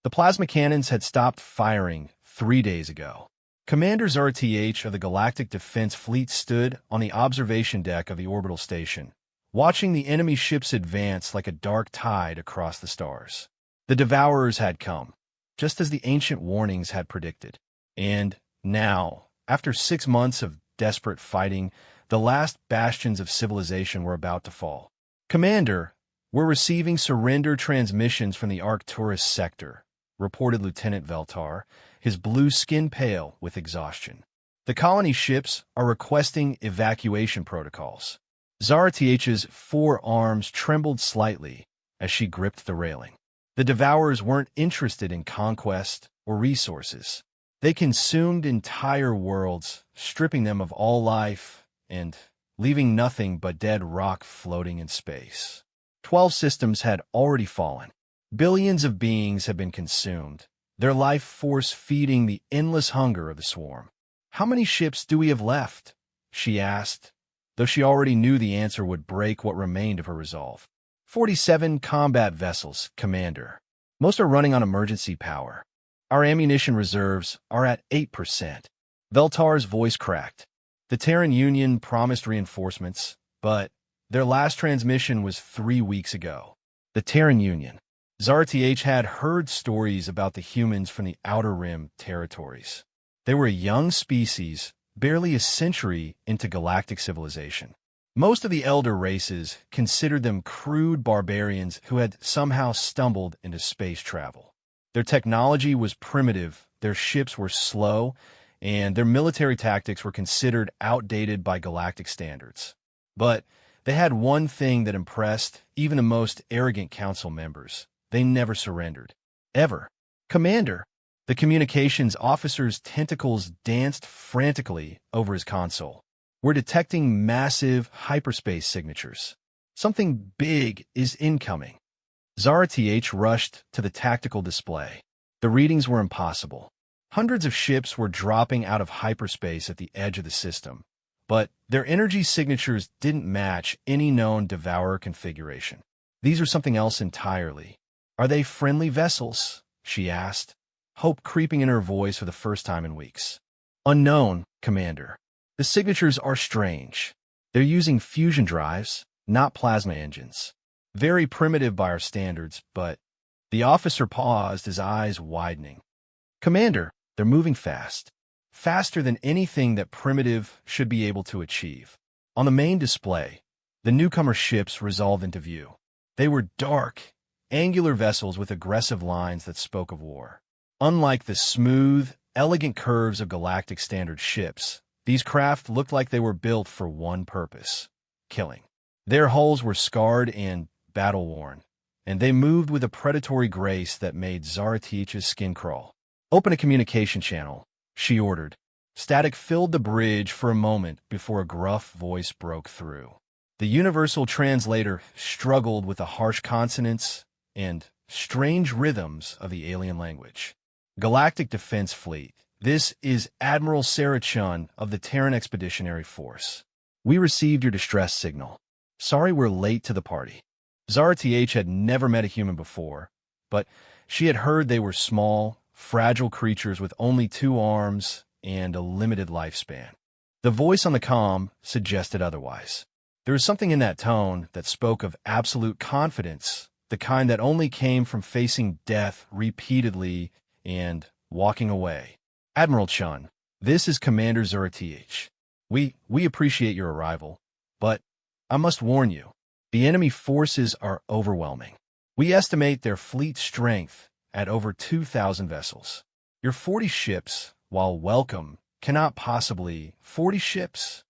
The plasma cannons had stopped firing 3 days ago. Commander ZRTH of the Galactic Defense Fleet stood on the observation deck of the orbital station, watching the enemy ships advance like a dark tide across the stars. The Devourers had come, just as the ancient warnings had predicted. And now, after 6 months of desperate fighting, the last bastions of civilization were about to fall. "Commander, we're receiving surrender transmissions from the Arcturus sector," reported Lieutenant Veltar, his blue skin pale with exhaustion. "The colony ships are requesting evacuation protocols." ZRTH's forearms trembled slightly as she gripped the railing. The Devourers weren't interested in conquest or resources. They consumed entire worlds, stripping them of all life and leaving nothing but dead rock floating in space. 12 systems had already fallen. Billions of beings had been consumed, their life force feeding the endless hunger of the swarm. "How many ships do we have left?" she asked, though she already knew the answer would break what remained of her resolve. 47 combat vessels, Commander. Most are running on emergency power. Our ammunition reserves are at 8%. Veltar's voice cracked. The Terran Union promised reinforcements, but their last transmission was 3 weeks ago. The Terran Union. ZRTH had heard stories about the humans from the Outer Rim territories. They were a young species, barely a century into galactic civilization. Most of the elder races considered them crude barbarians who had somehow stumbled into space travel. Their technology was primitive, their ships were slow, and their military tactics were considered outdated by galactic standards. But they had one thing that impressed even the most arrogant council members. They never surrendered. Ever. "Commander!" The communications officer's tentacles danced frantically over his console. "We're detecting massive hyperspace signatures. Something big is incoming." ZRTH rushed to the tactical display. The readings were impossible. Hundreds of ships were dropping out of hyperspace at the edge of the system, but their energy signatures didn't match any known Devourer configuration. "These are something else entirely. Are they friendly vessels?" she asked, hope creeping in her voice for the first time in weeks. "Unknown, Commander. The signatures are strange. They're using fusion drives, not plasma engines. Very primitive by our standards, but..." The officer paused, his eyes widening. "Commander, they're moving fast. Faster than anything that primitive should be able to achieve." On the main display, the newcomer ships resolved into view. They were dark, angular vessels with aggressive lines that spoke of war. Unlike the smooth, elegant curves of galactic standard ships, these craft looked like they were built for one purpose: killing. Their hulls were scarred and battle-worn, and they moved with a predatory grace that made ZRTH's skin crawl. "Open a communication channel," she ordered. Static filled the bridge for a moment before a gruff voice broke through. The universal translator struggled with the harsh consonants and strange rhythms of the alien language. "Galactic Defense Fleet. This is Admiral Sarah Chun of the Terran Expeditionary Force. We received your distress signal. Sorry we're late to the party." ZRTH had never met a human before, but she had heard they were small, fragile creatures with only 2 arms and a limited lifespan. The voice on the comm suggested otherwise. There was something in that tone that spoke of absolute confidence, the kind that only came from facing death repeatedly and walking away. "Admiral Chun, this is Commander ZRTH. We appreciate your arrival, but I must warn you, the enemy forces are overwhelming. We estimate their fleet strength at over 2,000 vessels. Your 40 ships, while welcome, cannot possibly... 40 ships?"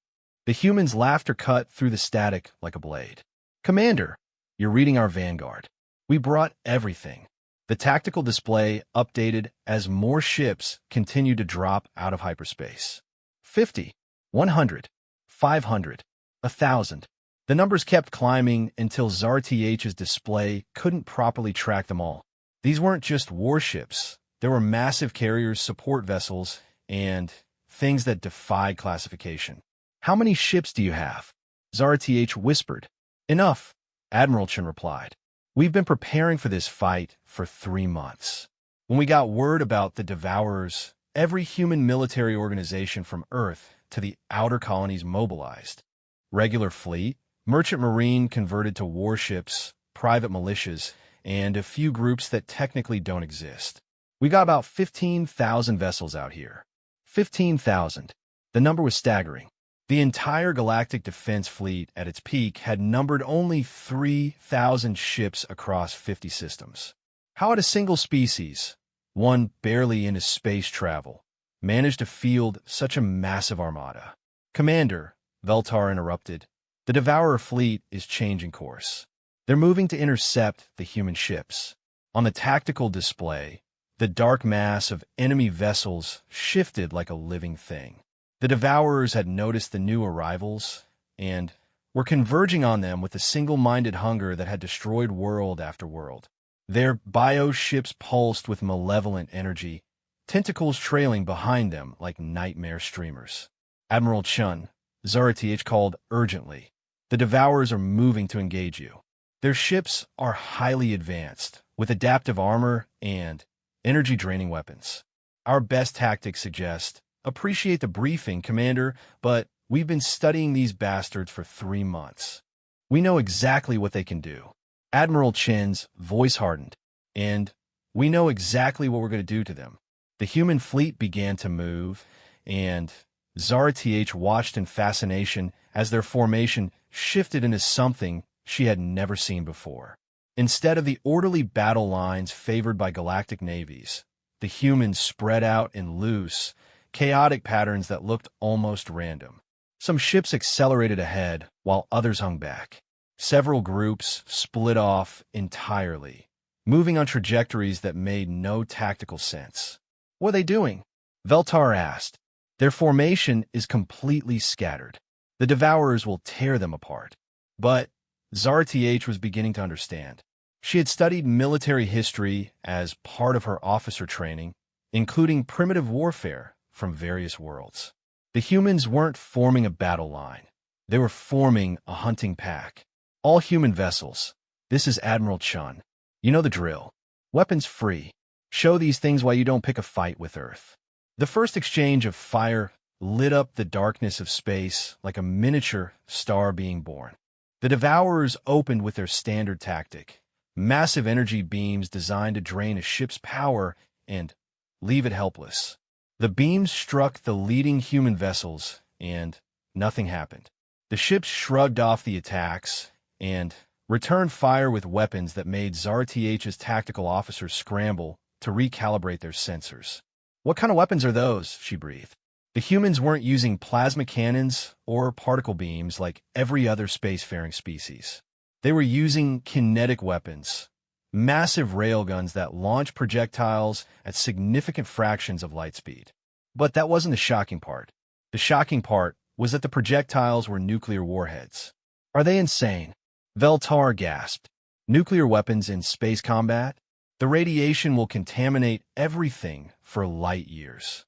The human's laughter cut through the static like a blade. "Commander, you're reading our vanguard. We brought everything." The tactical display updated as more ships continued to drop out of hyperspace. 50, 100, 500, 1,000. The numbers kept climbing until ZRTH's display couldn't properly track them all. These weren't just warships. There were massive carriers, support vessels, and things that defied classification. "How many ships do you have?" ZRTH whispered. "Enough," Admiral Chun replied. "We've been preparing for this fight for 3 months. When we got word about the Devourers, every human military organization from Earth to the outer colonies mobilized. Regular fleet, merchant marine converted to warships, private militias, and a few groups that technically don't exist. We got about 15,000 vessels out here. 15,000. The number was staggering. The entire Galactic Defense Fleet at its peak had numbered only 3,000 ships across 50 systems. How had a single species, one barely into space travel, managed to field such a massive armada? Commander, Veltar interrupted, the Devourer fleet is changing course. They're moving to intercept the human ships. On the tactical display, the dark mass of enemy vessels shifted like a living thing. The Devourers had noticed the new arrivals and were converging on them with a single-minded hunger that had destroyed world after world. Their bioships pulsed with malevolent energy, tentacles trailing behind them like nightmare streamers. Admiral Chun, Zara TH called urgently. The Devourers are moving to engage you. Their ships are highly advanced, with adaptive armor and energy-draining weapons. Our best tactics suggest, appreciate the briefing, Commander, but we've been studying these bastards for 3 months. We know exactly what they can do. Admiral Chin's voice hardened, and we know exactly what we're going to do to them. The human fleet began to move, and Zara TH watched in fascination as their formation shifted into something she had never seen before. Instead of the orderly battle lines favored by galactic navies, the humans spread out in loose, chaotic patterns that looked almost random. Some ships accelerated ahead, while others hung back. Several groups split off entirely, moving on trajectories that made no tactical sense. What are they doing? Veltar asked. Their formation is completely scattered. The Devourers will tear them apart. But Zara TH was beginning to understand. She had studied military history as part of her officer training, including primitive warfare from various worlds. The humans weren't forming a battle line. They were forming a hunting pack. All human vessels. This is Admiral Chun. You know the drill. Weapons free. Show these things why you don't pick a fight with Earth. The first exchange of fire lit up the darkness of space like a miniature star being born. The Devourers opened with their standard tactic, massive energy beams designed to drain a ship's power and leave it helpless. The beams struck the leading human vessels, and nothing happened. The ships shrugged off the attacks and returned fire with weapons that made Zara TH's tactical officers scramble to recalibrate their sensors. "What kind of weapons are those?" she breathed. The humans weren't using plasma cannons or particle beams like every other spacefaring species. They were using kinetic weapons, massive railguns that launch projectiles at significant fractions of light speed. But that wasn't the shocking part. The shocking part was that the projectiles were nuclear warheads. "Are they insane?" Veltar gasped. "Nuclear weapons in space combat? The radiation will contaminate everything for light years."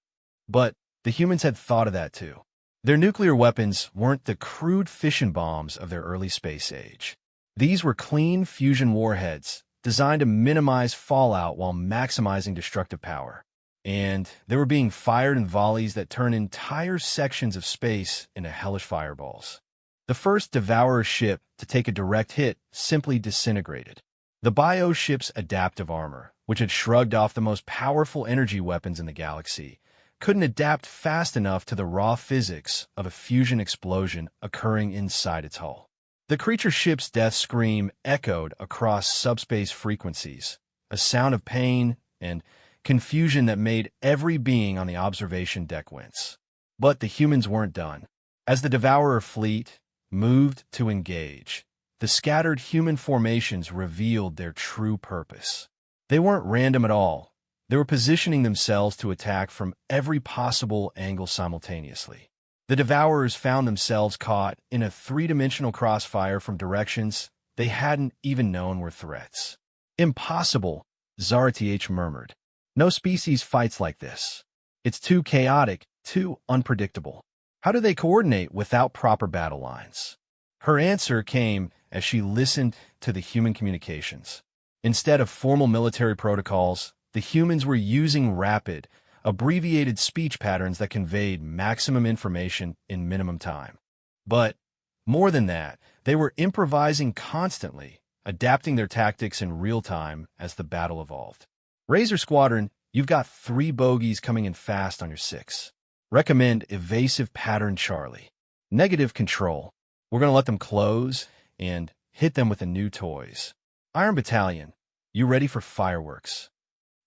But the humans had thought of that too. Their nuclear weapons weren't the crude fission bombs of their early space age. These were clean fusion warheads designed to minimize fallout while maximizing destructive power. And they were being fired in volleys that turned entire sections of space into hellish fireballs. The first Devourer ship to take a direct hit simply disintegrated. The bioship's adaptive armor, which had shrugged off the most powerful energy weapons in the galaxy, couldn't adapt fast enough to the raw physics of a fusion explosion occurring inside its hull. The creature ship's death scream echoed across subspace frequencies, a sound of pain and confusion that made every being on the observation deck wince. But the humans weren't done. As the Devourer fleet moved to engage, the scattered human formations revealed their true purpose. They weren't random at all. They were positioning themselves to attack from every possible angle simultaneously. The Devourers found themselves caught in a three-dimensional crossfire from directions they hadn't even known were threats. "Impossible," Zara TH murmured. "No species fights like this. It's too chaotic, too unpredictable. How do they coordinate without proper battle lines?" Her answer came as she listened to the human communications. Instead of formal military protocols, the humans were using rapid, abbreviated speech patterns that conveyed maximum information in minimum time. But more than that, they were improvising constantly, adapting their tactics in real time as the battle evolved. Razor Squadron, you've got 3 bogeys coming in fast on your 6. Recommend Evasive Pattern Charlie. Negative Control. We're going to let them close and hit them with the new toys. Iron Battalion, you ready for fireworks?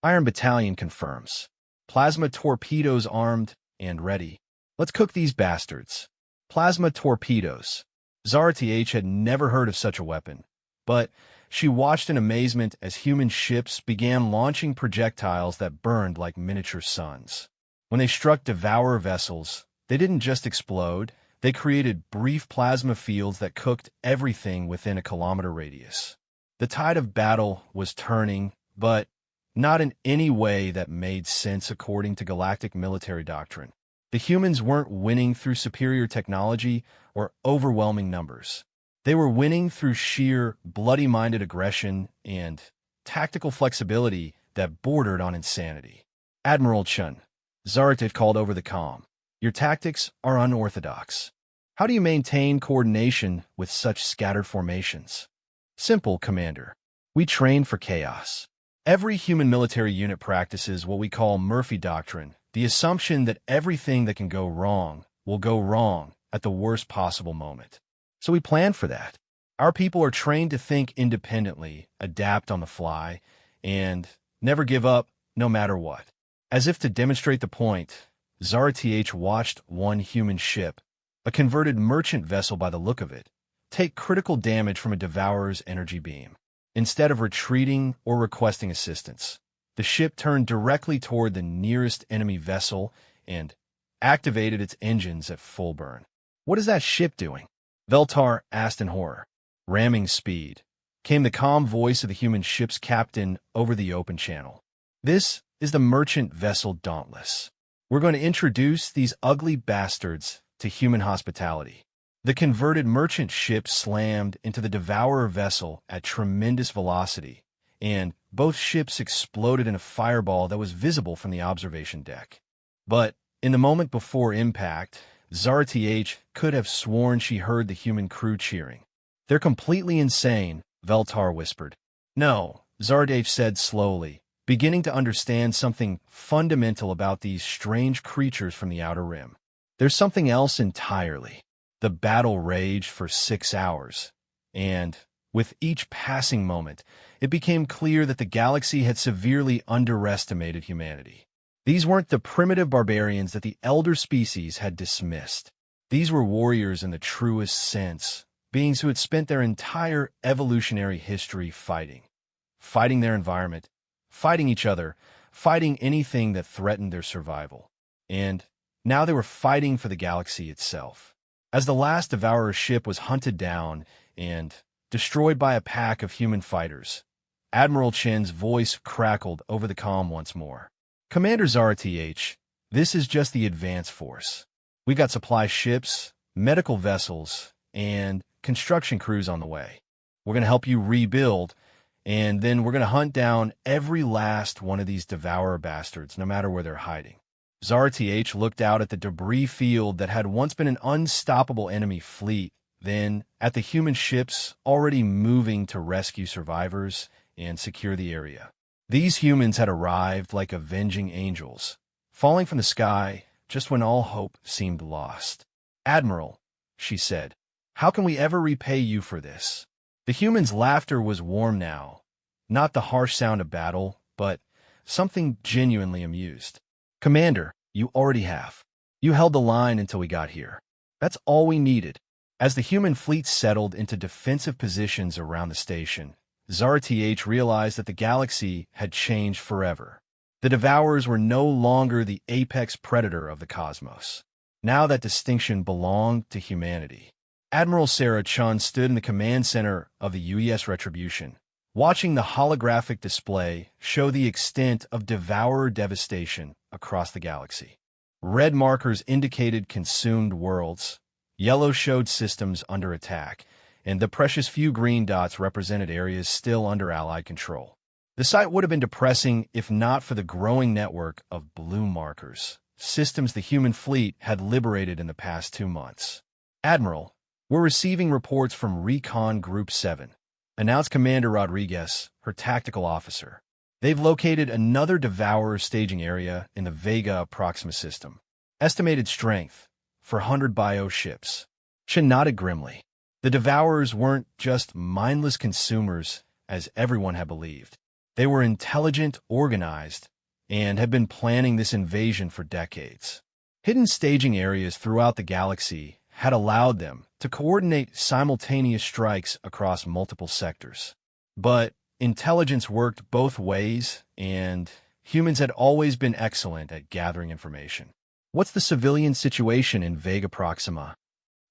Iron Battalion confirms. Plasma torpedoes armed and ready. Let's cook these bastards. Plasma torpedoes. Zara-TH had never heard of such a weapon, but she watched in amazement as human ships began launching projectiles that burned like miniature suns. When they struck Devourer vessels, they didn't just explode, they created brief plasma fields that cooked everything within a kilometer radius. The tide of battle was turning, but not in any way that made sense according to galactic military doctrine. The humans weren't winning through superior technology or overwhelming numbers. They were winning through sheer, bloody-minded aggression and tactical flexibility that bordered on insanity. Admiral Chun, Zara-TH called over the comm. Your tactics are unorthodox. How do you maintain coordination with such scattered formations? Simple, Commander. We train for chaos. Every human military unit practices what we call Murphy Doctrine, the assumption that everything that can go wrong will go wrong at the worst possible moment. So we plan for that. Our people are trained to think independently, adapt on the fly, and never give up no matter what. As if to demonstrate the point, Zara-TH watched one human ship, a converted merchant vessel by the look of it, take critical damage from a Devourer's energy beam. Instead of retreating or requesting assistance, the ship turned directly toward the nearest enemy vessel and activated its engines at full burn. What is that ship doing? Veltar asked in horror. Ramming speed, came the calm voice of the human ship's captain over the open channel. This is the merchant vessel Dauntless. We're going to introduce these ugly bastards to human hospitality. The converted merchant ship slammed into the Devourer vessel at tremendous velocity, and both ships exploded in a fireball that was visible from the observation deck. But in the moment before impact, Zara-TH could have sworn she heard the human crew cheering. They're completely insane, Veltar whispered. No, Zara-TH said slowly, beginning to understand something fundamental about these strange creatures from the Outer Rim. There's something else entirely. The battle raged for 6 hours, and with each passing moment, it became clear that the galaxy had severely underestimated humanity. These weren't the primitive barbarians that the elder species had dismissed. These were warriors in the truest sense, beings who had spent their entire evolutionary history fighting their environment, fighting each other, fighting anything that threatened their survival. And now they were fighting for the galaxy itself. As the last Devourer ship was hunted down and destroyed by a pack of human fighters, Admiral Chen's voice crackled over the comm once more. Commander Zara-TH, this is just the advance force. We got supply ships, medical vessels, and construction crews on the way. We're going to help you rebuild, and then we're going to hunt down every last one of these Devourer bastards, no matter where they're hiding. Zara-TH looked out at the debris field that had once been an unstoppable enemy fleet, then at the human ships already moving to rescue survivors and secure the area. These humans had arrived like avenging angels, falling from the sky just when all hope seemed lost. Admiral, she said, how can we ever repay you for this? The humans' laughter was warm now, not the harsh sound of battle, but something genuinely amused. Commander, you already have. You held the line until we got here. That's all we needed. As the human fleet settled into defensive positions around the station, Zara-TH realized that the galaxy had changed forever. The Devourers were no longer the apex predator of the cosmos. Now that distinction belonged to humanity. Admiral Sarah Chun stood in the command center of the UES Retribution, watching the holographic display show the extent of Devourer devastation across the galaxy. Red markers indicated consumed worlds, yellow showed systems under attack, and the precious few green dots represented areas still under Allied control. The sight would have been depressing if not for the growing network of blue markers, systems the human fleet had liberated in the past 2 months. Admiral, we're receiving reports from Recon Group 7, announced Commander Rodriguez, her tactical officer. They've located another Devourer staging area in the Vega Proxima system. Estimated strength, 400 bio ships. Chen nodded grimly. The Devourers weren't just mindless consumers, as everyone had believed. They were intelligent, organized, and had been planning this invasion for decades. Hidden staging areas throughout the galaxy had allowed them to coordinate simultaneous strikes across multiple sectors. But intelligence worked both ways, and humans had always been excellent at gathering information. What's the civilian situation in Vega Proxima?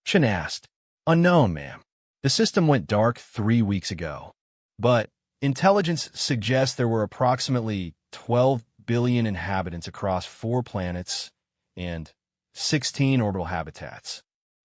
Chen asked. Unknown, ma'am. The system went dark 3 weeks ago. But intelligence suggests there were approximately 12 billion inhabitants across 4 planets and 16 orbital habitats.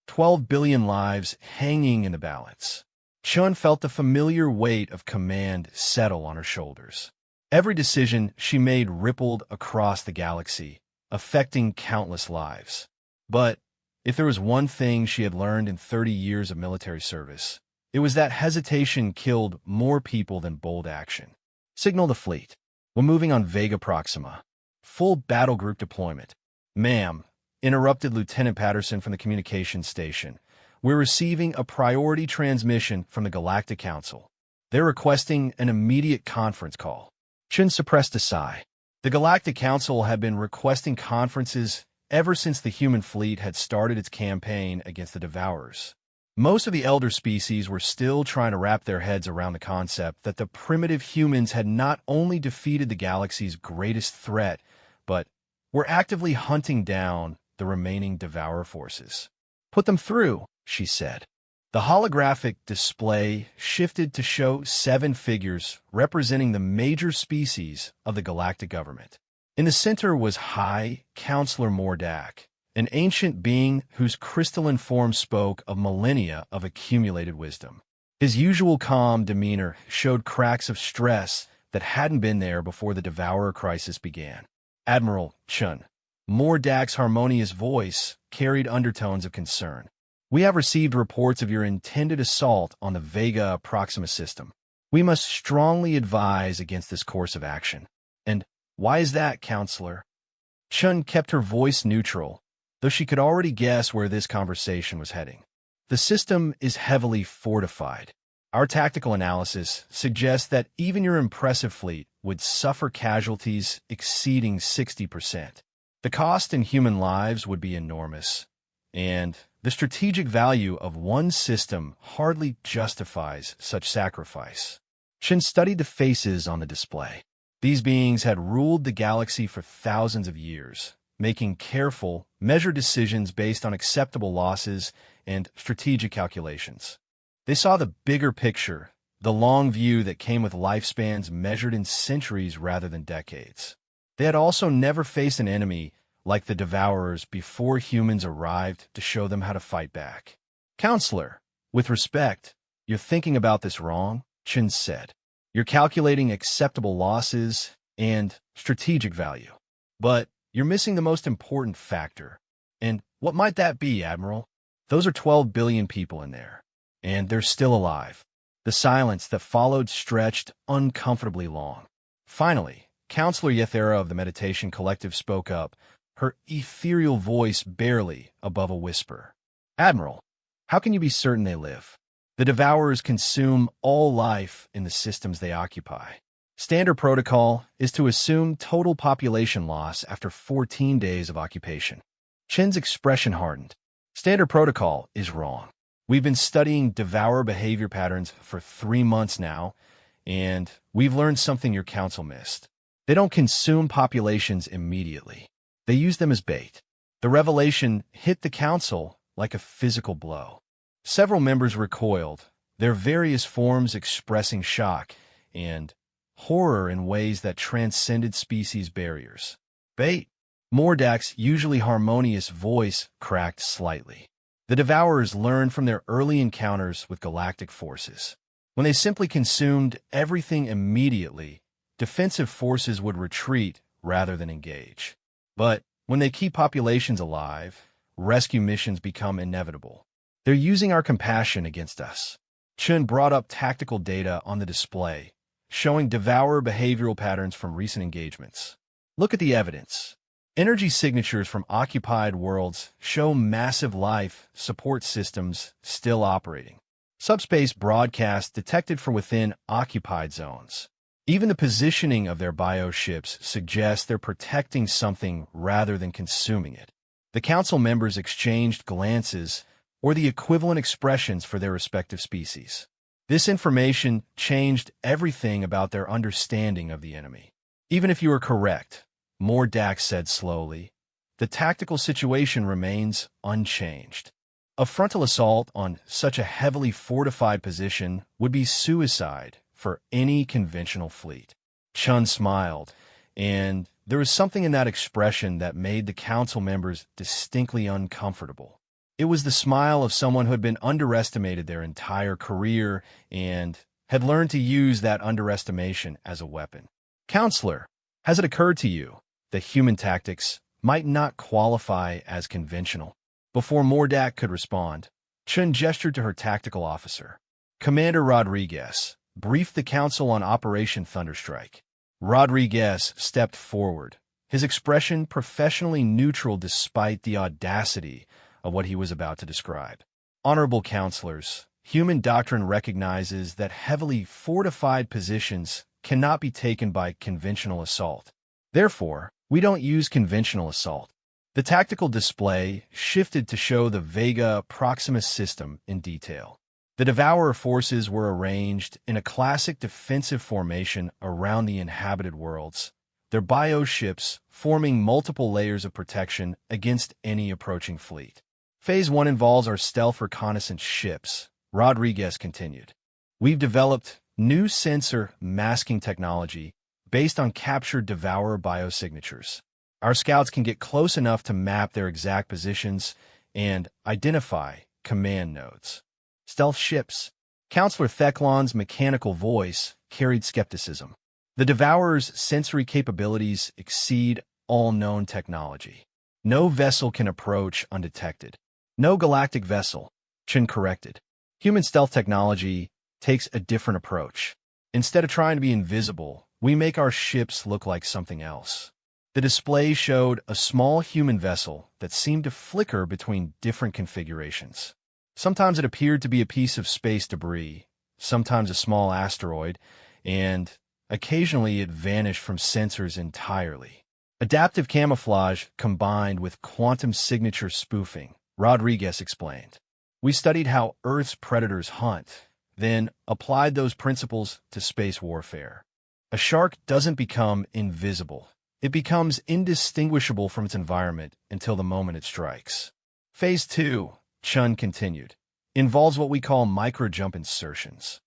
12 billion lives hanging in the balance. Chun felt the familiar weight of command settle on her shoulders. Every decision she made rippled across the galaxy, affecting countless lives. But if there was one thing she had learned in 30 years of military service, it was that hesitation killed more people than bold action. Signal the fleet. We're moving on Vega Proxima. Full battle group deployment. Ma'am, interrupted Lieutenant Patterson from the communications station. We're receiving a priority transmission from the Galactic Council. They're requesting an immediate conference call. Chen suppressed a sigh. The Galactic Council had been requesting conferences ever since the human fleet had started its campaign against the Devourers. Most of the elder species were still trying to wrap their heads around the concept that the primitive humans had not only defeated the galaxy's greatest threat, but were actively hunting down the remaining Devourer forces. Put them through, she said. The holographic display shifted to show 7 figures representing the major species of the galactic government. In the center was High Counselor Mordak, an ancient being whose crystalline form spoke of millennia of accumulated wisdom. His usual calm demeanor showed cracks of stress that hadn't been there before the Devourer crisis began. Admiral Chun. Mordak's harmonious voice carried undertones of concern. We have received reports of your intended assault on the Vega Proxima system. We must strongly advise against this course of action. And why is that, Counselor? Chun kept her voice neutral, though she could already guess where this conversation was heading. The system is heavily fortified. Our tactical analysis suggests that even your impressive fleet would suffer casualties exceeding 60%. The cost in human lives would be enormous, and the strategic value of one system hardly justifies such sacrifice. Shin studied the faces on the display. These beings had ruled the galaxy for thousands of years, making careful, measured decisions based on acceptable losses and strategic calculations. They saw the bigger picture, the long view that came with lifespans measured in centuries rather than decades. They had also never faced an enemy like the Devourers before humans arrived to show them how to fight back. Counselor, with respect, you're thinking about this wrong, Chin said. You're calculating acceptable losses and strategic value. But you're missing the most important factor. And what might that be, Admiral? Those are 12 billion people in there, and they're still alive. The silence that followed stretched uncomfortably long. Finally, Counselor Yethera of the Meditation Collective spoke up, her ethereal voice barely above a whisper. Admiral, how can you be certain they live? The Devourers consume all life in the systems they occupy. Standard protocol is to assume total population loss after 14 days of occupation. Chen's expression hardened. Standard protocol is wrong. We've been studying Devourer behavior patterns for 3 months now, and we've learned something your council missed. They don't consume populations immediately. They use them as bait. The revelation hit the council like a physical blow. Several members recoiled, their various forms expressing shock and horror in ways that transcended species barriers. Bait. Mordak's usually harmonious voice cracked slightly. The Devourers learned from their early encounters with galactic forces. When they simply consumed everything immediately, defensive forces would retreat rather than engage. But when they keep populations alive, rescue missions become inevitable. They're using our compassion against us. Chun brought up tactical data on the display, showing devourer behavioral patterns from recent engagements. Look at the evidence. Energy signatures from occupied worlds show massive life support systems still operating. Subspace broadcast detected from within occupied zones. Even the positioning of their bioships suggests they're protecting something rather than consuming it. The council members exchanged glances or the equivalent expressions for their respective species. This information changed everything about their understanding of the enemy. Even if you are correct, Mordak said slowly, the tactical situation remains unchanged. A frontal assault on such a heavily fortified position would be suicide for any conventional fleet. Chun smiled, and there was something in that expression that made the council members distinctly uncomfortable. It was the smile of someone who had been underestimated their entire career and had learned to use that underestimation as a weapon. Counselor, has it occurred to you that human tactics might not qualify as conventional? Before Mordak could respond, Chun gestured to her tactical officer. Commander Rodriguez briefed the council on Operation Thunderstrike. Rodriguez stepped forward, his expression professionally neutral despite the audacity of what he was about to describe. Honorable counselors, human doctrine recognizes that heavily fortified positions cannot be taken by conventional assault. Therefore, we don't use conventional assault. The tactical display shifted to show the Vega Proximus system in detail. The Devourer forces were arranged in a classic defensive formation around the inhabited worlds, their bioships forming multiple layers of protection against any approaching fleet. Phase 1 involves our stealth reconnaissance ships, Rodriguez continued. We've developed new sensor masking technology based on captured Devourer biosignatures. Our scouts can get close enough to map their exact positions and identify command nodes. Stealth ships. Counselor Theclon's mechanical voice carried skepticism. The Devourer's sensory capabilities exceed all known technology. No vessel can approach undetected. No galactic vessel, Chin corrected. Human stealth technology takes a different approach. Instead of trying to be invisible, we make our ships look like something else. The display showed a small human vessel that seemed to flicker between different configurations. Sometimes it appeared to be a piece of space debris, sometimes a small asteroid, and occasionally it vanished from sensors entirely. Adaptive camouflage combined with quantum signature spoofing, Rodriguez explained. We studied how Earth's predators hunt, then applied those principles to space warfare. A shark doesn't become invisible. It becomes indistinguishable from its environment until the moment it strikes. Phase 2, Chun continued, involves what we call micro-jump insertions.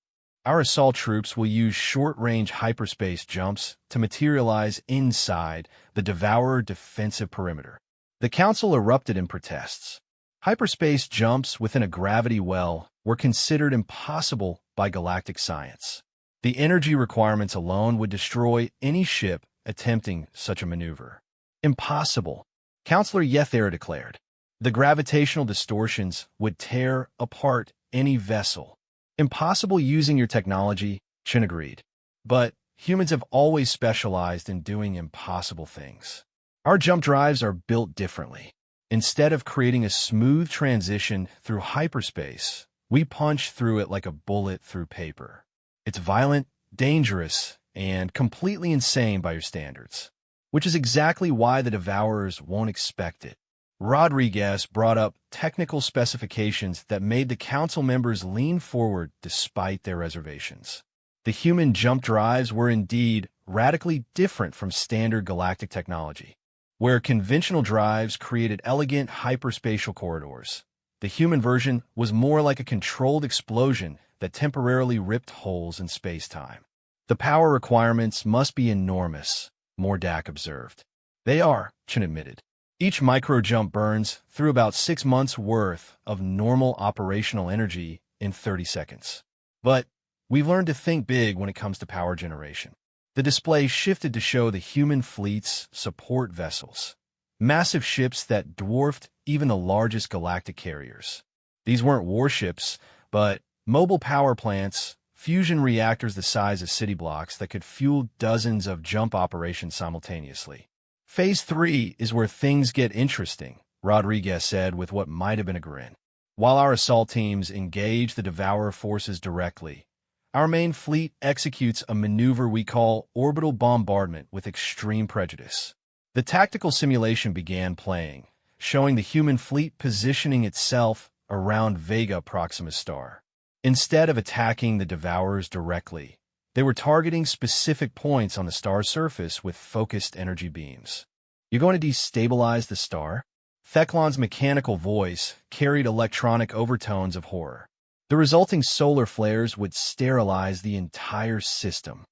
Our assault troops will use short-range hyperspace jumps to materialize inside the Devourer defensive perimeter. The Council erupted in protests. Hyperspace jumps within a gravity well were considered impossible by galactic science. The energy requirements alone would destroy any ship attempting such a maneuver. Impossible, Counselor Yethera declared. The gravitational distortions would tear apart any vessel. Impossible using your technology, Chin agreed. But humans have always specialized in doing impossible things. Our jump drives are built differently. Instead of creating a smooth transition through hyperspace, we punch through it like a bullet through paper. It's violent, dangerous, and completely insane by your standards, which is exactly why the Devourers won't expect it. Rodriguez brought up technical specifications that made the council members lean forward despite their reservations. The human jump drives were indeed radically different from standard galactic technology. Where conventional drives created elegant hyperspatial corridors, the human version was more like a controlled explosion that temporarily ripped holes in space-time. The power requirements must be enormous, Mordak observed. They are, Chin admitted. Each micro-jump burns through about 6 months' worth of normal operational energy in 30 seconds. But we've learned to think big when it comes to power generation. The display shifted to show the human fleet's support vessels, massive ships that dwarfed even the largest galactic carriers. These weren't warships, but mobile power plants, fusion reactors the size of city blocks that could fuel dozens of jump operations simultaneously. Phase 3 is where things get interesting, Rodriguez said with what might have been a grin. While our assault teams engage the Devourer forces directly, our main fleet executes a maneuver we call orbital bombardment with extreme prejudice. The tactical simulation began playing, showing the human fleet positioning itself around Vega Proxima Star. Instead of attacking the Devourers directly, they were targeting specific points on the star's surface with focused energy beams. "You're going to destabilize the star?" Theclon's mechanical voice carried electronic overtones of horror. The resulting solar flares would sterilize the entire system.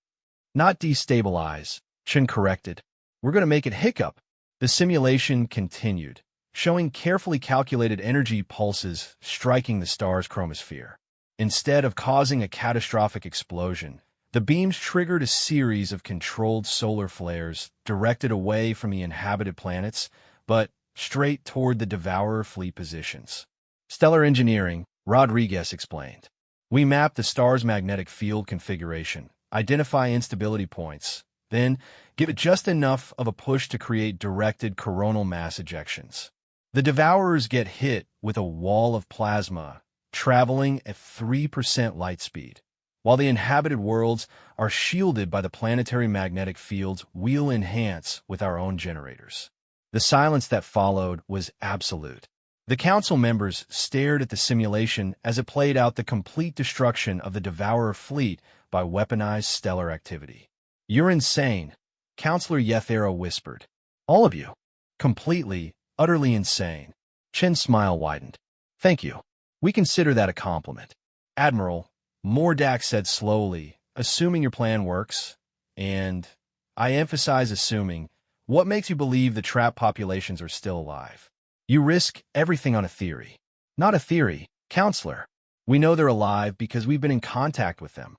"Not destabilize," Chen corrected. "We're going to make it hiccup." The simulation continued, showing carefully calculated energy pulses striking the star's chromosphere. Instead of causing a catastrophic explosion, the beams triggered a series of controlled solar flares directed away from the inhabited planets, but straight toward the Devourer fleet positions. "Stellar engineering," Rodriguez explained. "We map the star's magnetic field configuration, identify instability points, then give it just enough of a push to create directed coronal mass ejections. The Devourers get hit with a wall of plasma, traveling at 3% light speed, while the inhabited worlds are shielded by the planetary magnetic fields we'll enhance with our own generators." The silence that followed was absolute. The council members stared at the simulation as it played out the complete destruction of the Devourer fleet by weaponized stellar activity. "You're insane," Counselor Yethero whispered. "All of you. Completely, utterly insane." Chen's smile widened. "Thank you. We consider that a compliment." "Admiral," Mordak said slowly, "assuming your plan works, and I emphasize assuming, what makes you believe the trapped populations are still alive? You risk everything on a theory." "Not a theory, Counselor. We know they're alive because we've been in contact with them."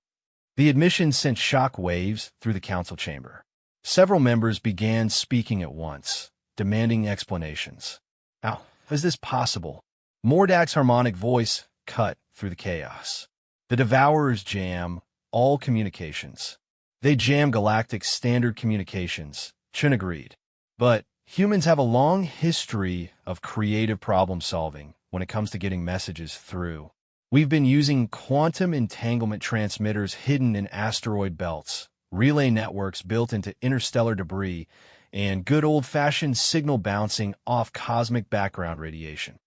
The admission sent shock waves through the council chamber. Several members began speaking at once, demanding explanations. "How is this possible?" Mordak's harmonic voice cut through the chaos. "The Devourers jam all communications. They jam Galactic standard communications," Chen agreed. "But humans have a long history of creative problem-solving when it comes to getting messages through. We've been using quantum entanglement transmitters hidden in asteroid belts, relay networks built into interstellar debris, and good old-fashioned signal bouncing off cosmic background radiation."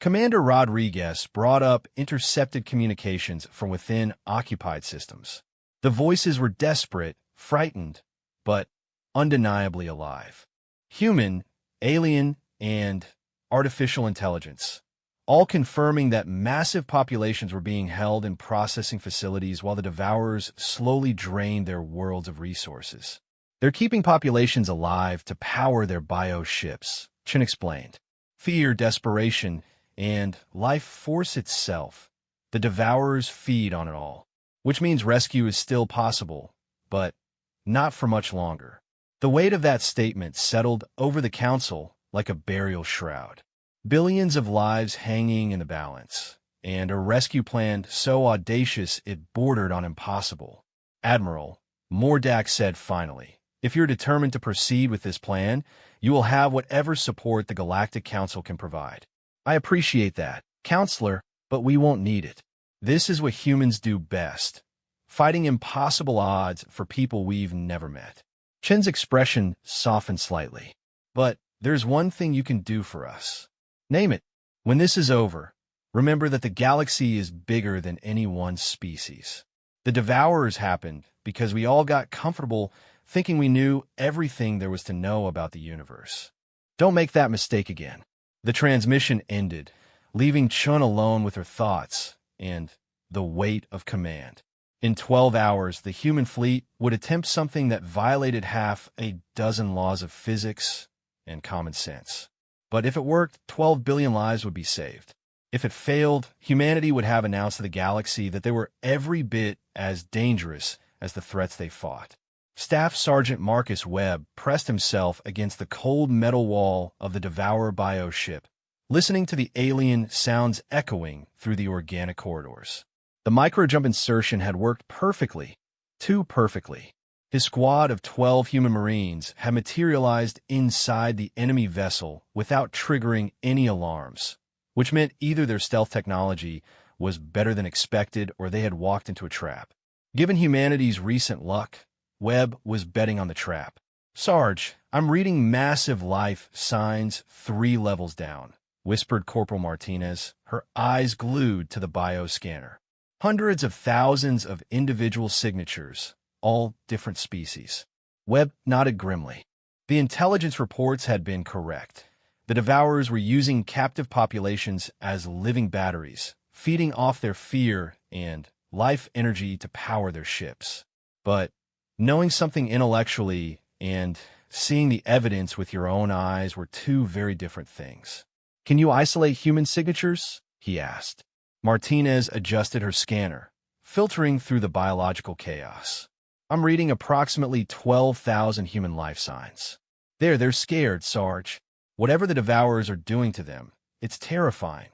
Commander Rodriguez brought up intercepted communications from within occupied systems. The voices were desperate, frightened, but undeniably alive. Human, alien, and artificial intelligence, all confirming that massive populations were being held in processing facilities while the Devourers slowly drained their worlds of resources. "They're keeping populations alive to power their bio-ships," Chen explained. "Fear, desperation, and life force itself. The Devourers feed on it all, which means rescue is still possible, but not for much longer." The weight of that statement settled over the council like a burial shroud. Billions of lives hanging in the balance, and a rescue plan so audacious it bordered on impossible. "Admiral," Mordak said finally, "if you're determined to proceed with this plan, you will have whatever support the Galactic Council can provide." "I appreciate that, Counselor, but we won't need it. This is what humans do best, fighting impossible odds for people we've never met." Chen's expression softened slightly. "But there's one thing you can do for us." "Name it." "When this is over, remember that the galaxy is bigger than any one species. The Devourers happened because we all got comfortable thinking we knew everything there was to know about the universe. Don't make that mistake again." The transmission ended, leaving Chun alone with her thoughts and the weight of command. In 12 hours, the human fleet would attempt something that violated half a dozen laws of physics and common sense. But if it worked, 12 billion lives would be saved. If it failed, humanity would have announced to the galaxy that they were every bit as dangerous as the threats they fought. Staff Sergeant Marcus Webb pressed himself against the cold metal wall of the Devourer bio ship, listening to the alien sounds echoing through the organic corridors. The micro-jump insertion had worked perfectly, too perfectly. His squad of 12 human marines had materialized inside the enemy vessel without triggering any alarms, which meant either their stealth technology was better than expected or they had walked into a trap. Given humanity's recent luck, Webb was betting on the trap. "Sarge, I'm reading massive life signs 3 levels down," whispered Corporal Martinez, her eyes glued to the bioscanner. Hundreds of thousands of individual signatures, all different species. Webb nodded grimly. The intelligence reports had been correct. The Devourers were using captive populations as living batteries, feeding off their fear and life energy to power their ships. But knowing something intellectually and seeing the evidence with your own eyes were two very different things. "Can you isolate human signatures?" he asked. Martinez adjusted her scanner, filtering through the biological chaos. "I'm reading approximately 12,000 human life signs. They're scared, Sarge. Whatever the Devourers are doing to them, it's terrifying."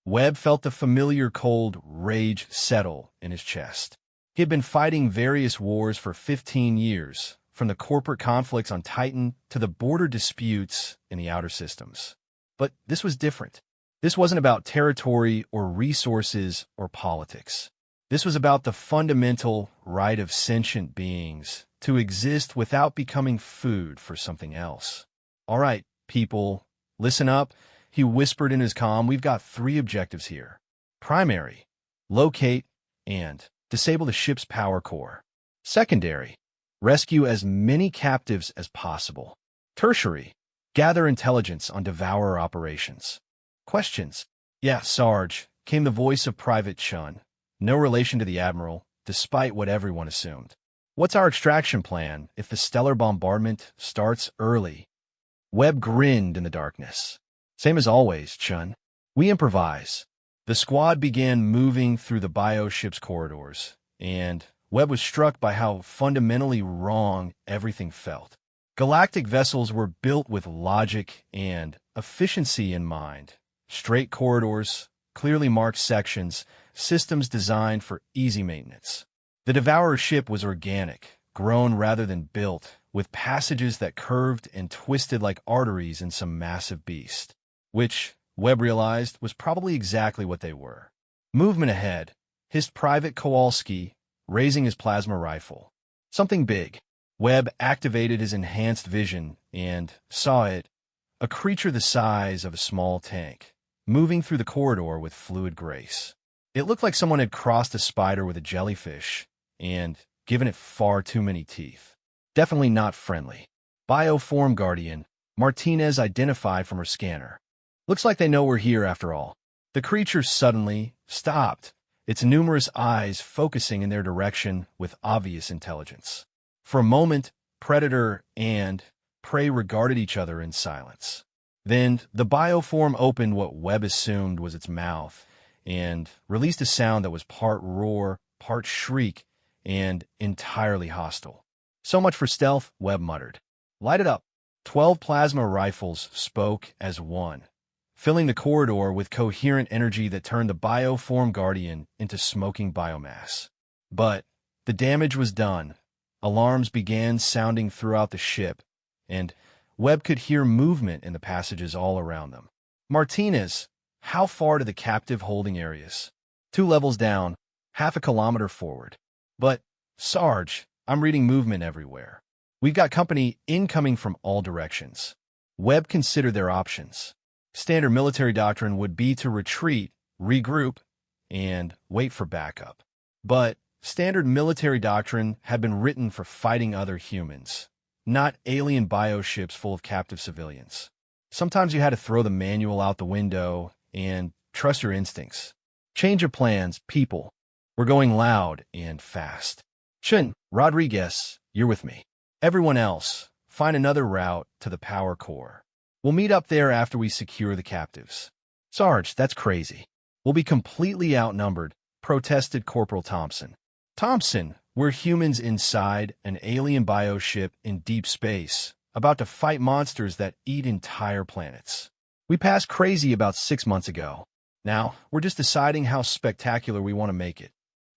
Webb felt the familiar cold rage settle in his chest. He had been fighting various wars for 15 years, from the corporate conflicts on Titan to the border disputes in the outer systems. But this was different. This wasn't about territory or resources or politics. This was about the fundamental right of sentient beings to exist without becoming food for something else. "All right, people, listen up," he whispered in his comm. "We've got 3 objectives here. Primary, locate and disable the ship's power core. Secondary, rescue as many captives as possible. Tertiary, gather intelligence on Devourer operations." "Questions?" "Yeah, Sarge," came the voice of Private Chun, no relation to the Admiral, despite what everyone assumed. "What's our extraction plan if the stellar bombardment starts early?" Webb grinned in the darkness. "Same as always, Chun. We improvise." The squad began moving through the bioship's corridors, and Webb was struck by how fundamentally wrong everything felt. Galactic vessels were built with logic and efficiency in mind. Straight corridors, clearly marked sections, systems designed for easy maintenance. The Devourer ship was organic, grown rather than built, with passages that curved and twisted like arteries in some massive beast, which, Webb realized, was probably exactly what they were. "Movement ahead," hissed Private Kowalski, raising his plasma rifle. "Something big." Webb activated his enhanced vision and saw it, a creature the size of a small tank, moving through the corridor with fluid grace. It looked like someone had crossed a spider with a jellyfish and given it far too many teeth. Definitely not friendly. Bioform Guardian, Martinez identified from her scanner. "Looks like they know we're here after all." The creature suddenly stopped, its numerous eyes focusing in their direction with obvious intelligence. For a moment, predator and prey regarded each other in silence. Then the bioform opened what Webb assumed was its mouth and released a sound that was part roar, part shriek, and entirely hostile. "So much for stealth," Webb muttered. "Light it up." 12 plasma rifles spoke as one, filling the corridor with coherent energy that turned the bioform Guardian into smoking biomass. But the damage was done. Alarms began sounding throughout the ship, and Webb could hear movement in the passages all around them. "Martinez, how far to the captive holding areas?" 2 levels down, half a kilometer forward." "But, Sarge, I'm reading movement everywhere. We've got company incoming from all directions." Webb considered their options. Standard military doctrine would be to retreat, regroup, and wait for backup. But standard military doctrine had been written for fighting other humans, not alien bioships full of captive civilians. Sometimes you had to throw the manual out the window and trust your instincts. "Change of plans, people. We're going loud and fast." "Chun, Rodriguez, you're with me. Everyone else, find another route to the power core. We'll meet up there after we secure the captives." "Sarge, that's crazy. We'll be completely outnumbered," protested Corporal Thompson. "Thompson, We're humans inside an alien bioship in deep space, about to fight monsters that eat entire planets. We passed crazy about 6 months ago. Now, we're just deciding how spectacular we want to make it.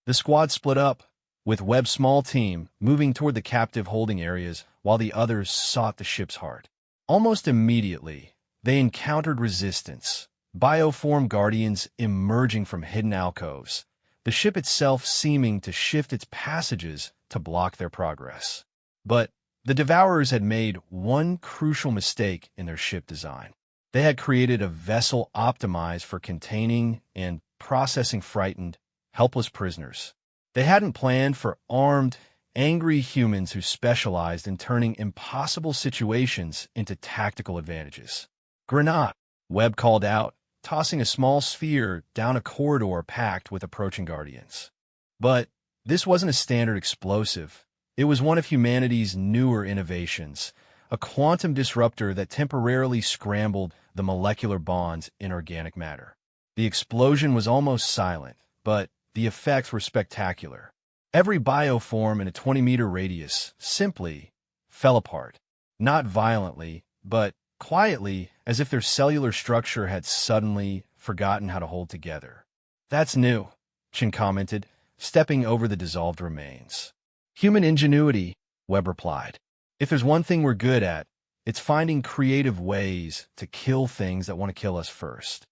The squad split up, with Webb's small team moving toward the captive holding areas while the others sought the ship's heart. Almost immediately, they encountered resistance, bioform guardians emerging from hidden alcoves, the ship itself seeming to shift its passages to block their progress. But the Devourers had made one crucial mistake in their ship design. They had created a vessel optimized for containing and processing frightened, helpless prisoners. They hadn't planned for armed, angry humans who specialized in turning impossible situations into tactical advantages. "Grenade," Webb called out, tossing a small sphere down a corridor packed with approaching guardians. But this wasn't a standard explosive. It was one of humanity's newer innovations, a quantum disruptor that temporarily scrambled the molecular bonds in organic matter. The explosion was almost silent, but the effects were spectacular. Every bioform in a 20-meter radius simply fell apart, not violently, but quietly, as if their cellular structure had suddenly forgotten how to hold together. "That's new," Chin commented, stepping over the dissolved remains. "Human ingenuity," Webb replied. "If there's one thing we're good at, it's finding creative ways to kill things that want to kill us first."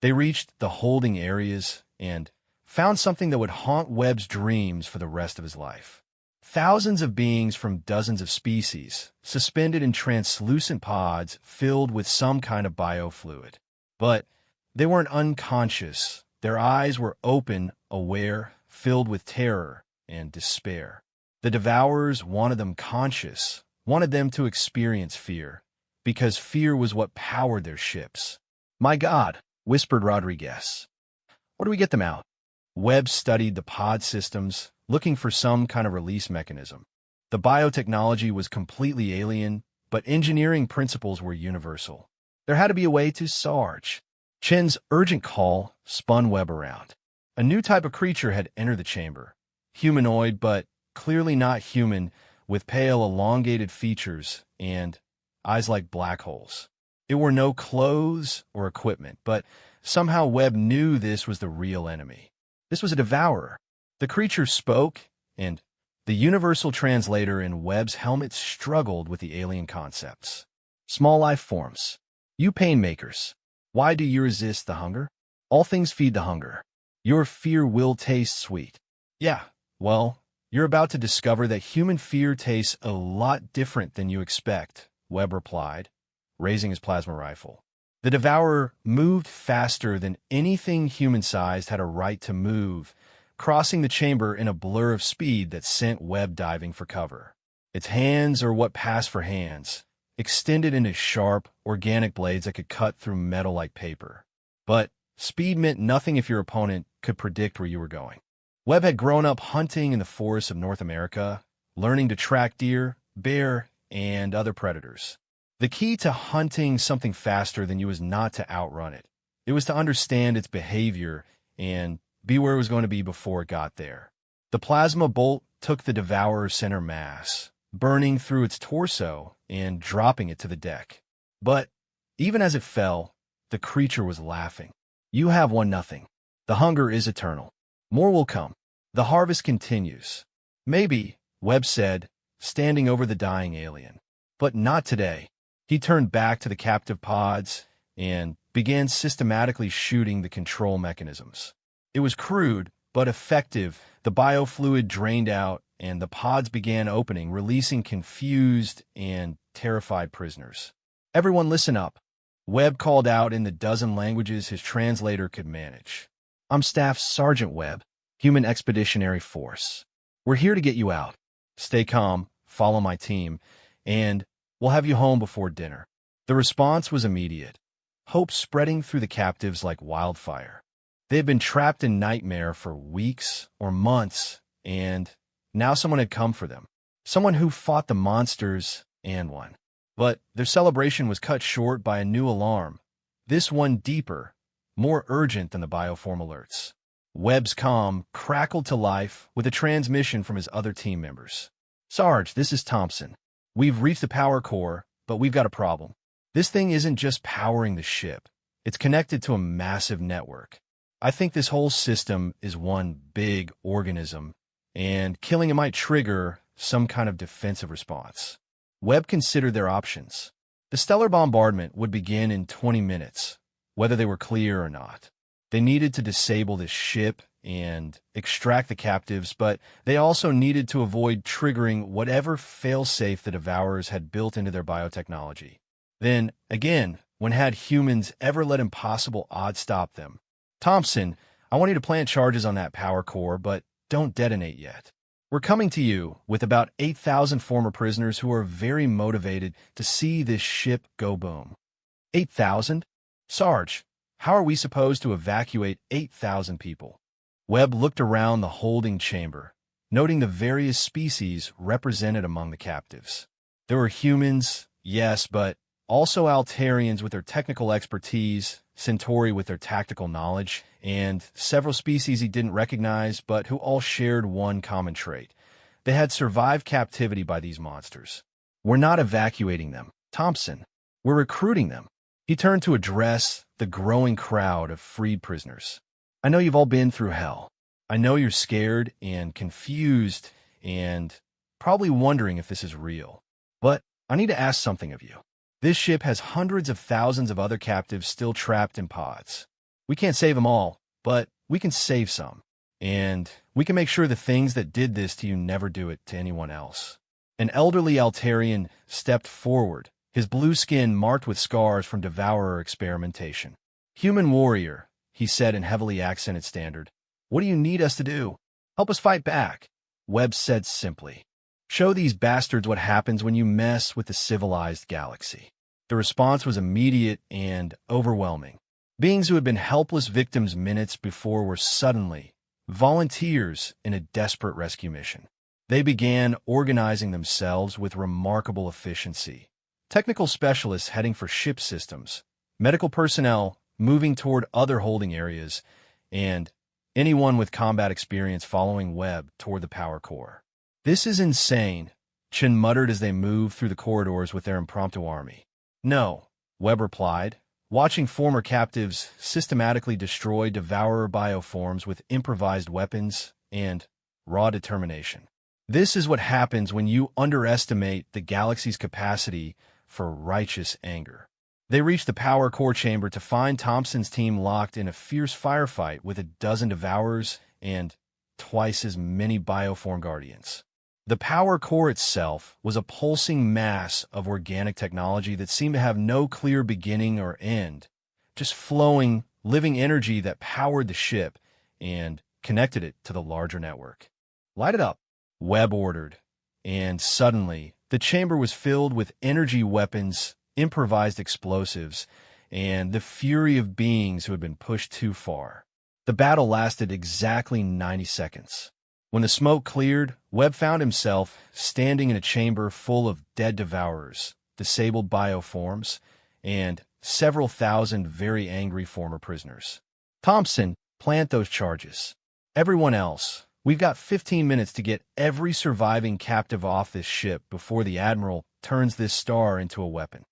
They reached the holding areas and found something that would haunt Webb's dreams for the rest of his life. Thousands of beings from dozens of species, suspended in translucent pods filled with some kind of biofluid. But they weren't unconscious. Their eyes were open, aware, filled with terror and despair. The Devourers wanted them conscious, wanted them to experience fear, because fear was what powered their ships. "My God," whispered Rodriguez. "Where do we get them out?" Webb studied the pod systems, looking for some kind of release mechanism. The biotechnology was completely alien, but engineering principles were universal. There had to be a way to Sarge. Chen's urgent call spun Webb around. A new type of creature had entered the chamber. Humanoid, but clearly not human, with pale, elongated features and eyes like black holes. It wore no clothes or equipment, but somehow Webb knew this was the real enemy. This was a devourer. The creature spoke, and the universal translator in Webb's helmet struggled with the alien concepts. "Small life forms. You pain makers. Why do you resist the hunger? All things feed the hunger. Your fear will taste sweet." "Yeah, well, you're about to discover that human fear tastes a lot different than you expect," Webb replied, raising his plasma rifle. The devourer moved faster than anything human-sized had a right to move, crossing the chamber in a blur of speed that sent Webb diving for cover. Its hands, or what passed for hands, extended into sharp, organic blades that could cut through metal like paper. But speed meant nothing if your opponent could predict where you were going. Webb had grown up hunting in the forests of North America, learning to track deer, bear, and other predators. The key to hunting something faster than you was not to outrun it. It was to understand its behavior and be where it was going to be before it got there. The plasma bolt took the Devourer's center mass, burning through its torso and dropping it to the deck. But even as it fell, the creature was laughing. "You have won nothing. The hunger is eternal. More will come. The harvest continues." "Maybe," Webb said, standing over the dying alien. "But not today." He turned back to the captive pods and began systematically shooting the control mechanisms. It was crude, but effective. The biofluid drained out, and the pods began opening, releasing confused and terrified prisoners. "Everyone listen up," Webb called out in the dozen languages his translator could manage. "I'm Staff Sergeant Webb, Human Expeditionary Force. We're here to get you out. Stay calm, follow my team, and we'll have you home before dinner." The response was immediate, hope spreading through the captives like wildfire. They had been trapped in nightmare for weeks or months, and now someone had come for them. Someone who fought the monsters and won. But their celebration was cut short by a new alarm, this one deeper, more urgent than the bioform alerts. Webb's comm crackled to life with a transmission from his other team members. Sarge, this is Thompson. We've reached the power core, but we've got a problem. This thing isn't just powering the ship. It's connected to a massive network. I think this whole system is one big organism, and killing it might trigger some kind of defensive response. Webb considered their options. The stellar bombardment would begin in 20 minutes, whether they were clear or not. They needed to disable this ship and extract the captives, but they also needed to avoid triggering whatever failsafe the Devourers had built into their biotechnology. Then, again, when had humans ever let impossible odds stop them? Thompson, I want you to plant charges on that power core, but don't detonate yet. We're coming to you with about 8,000 former prisoners who are very motivated to see this ship go boom. 8,000? Sarge, how are we supposed to evacuate 8,000 people? Webb looked around the holding chamber, noting the various species represented among the captives. There were humans, yes, but also Altarians with their technical expertise, Centauri with their tactical knowledge, and several species he didn't recognize but who all shared one common trait. They had survived captivity by these monsters. We're not evacuating them, Thompson. We're recruiting them. He turned to address the growing crowd of freed prisoners. I know you've all been through hell. I know you're scared and confused and probably wondering if this is real. But I need to ask something of you. This ship has hundreds of thousands of other captives still trapped in pods. We can't save them all, but we can save some. And we can make sure the things that did this to you never do it to anyone else. An elderly Altarian stepped forward, his blue skin marked with scars from Devourer experimentation. Human warrior, he said in heavily accented standard. What do you need us to do? Help us fight back, Webb said simply. Show these bastards what happens when you mess with the civilized galaxy. The response was immediate and overwhelming. Beings who had been helpless victims minutes before were suddenly volunteers in a desperate rescue mission. They began organizing themselves with remarkable efficiency. Technical specialists heading for ship systems, medical personnel moving toward other holding areas, and anyone with combat experience following Webb toward the power core. This is insane, Chen muttered as they moved through the corridors with their impromptu army. No, Webb replied, watching former captives systematically destroy Devourer bioforms with improvised weapons and raw determination. This is what happens when you underestimate the galaxy's capacity for righteous anger. They reached the power core chamber to find Thompson's team locked in a fierce firefight with a dozen Devourers and twice as many bioform guardians. The power core itself was a pulsing mass of organic technology that seemed to have no clear beginning or end, just flowing, living energy that powered the ship and connected it to the larger network. Light it up, Webb ordered, and suddenly the chamber was filled with energy weapons, improvised explosives, and the fury of beings who had been pushed too far. The battle lasted exactly 90 seconds. When the smoke cleared, Webb found himself standing in a chamber full of dead Devourers, disabled bioforms, and several thousand very angry former prisoners. Thompson, plant those charges. Everyone else, we've got 15 minutes to get every surviving captive off this ship before the Admiral turns this star into a weapon.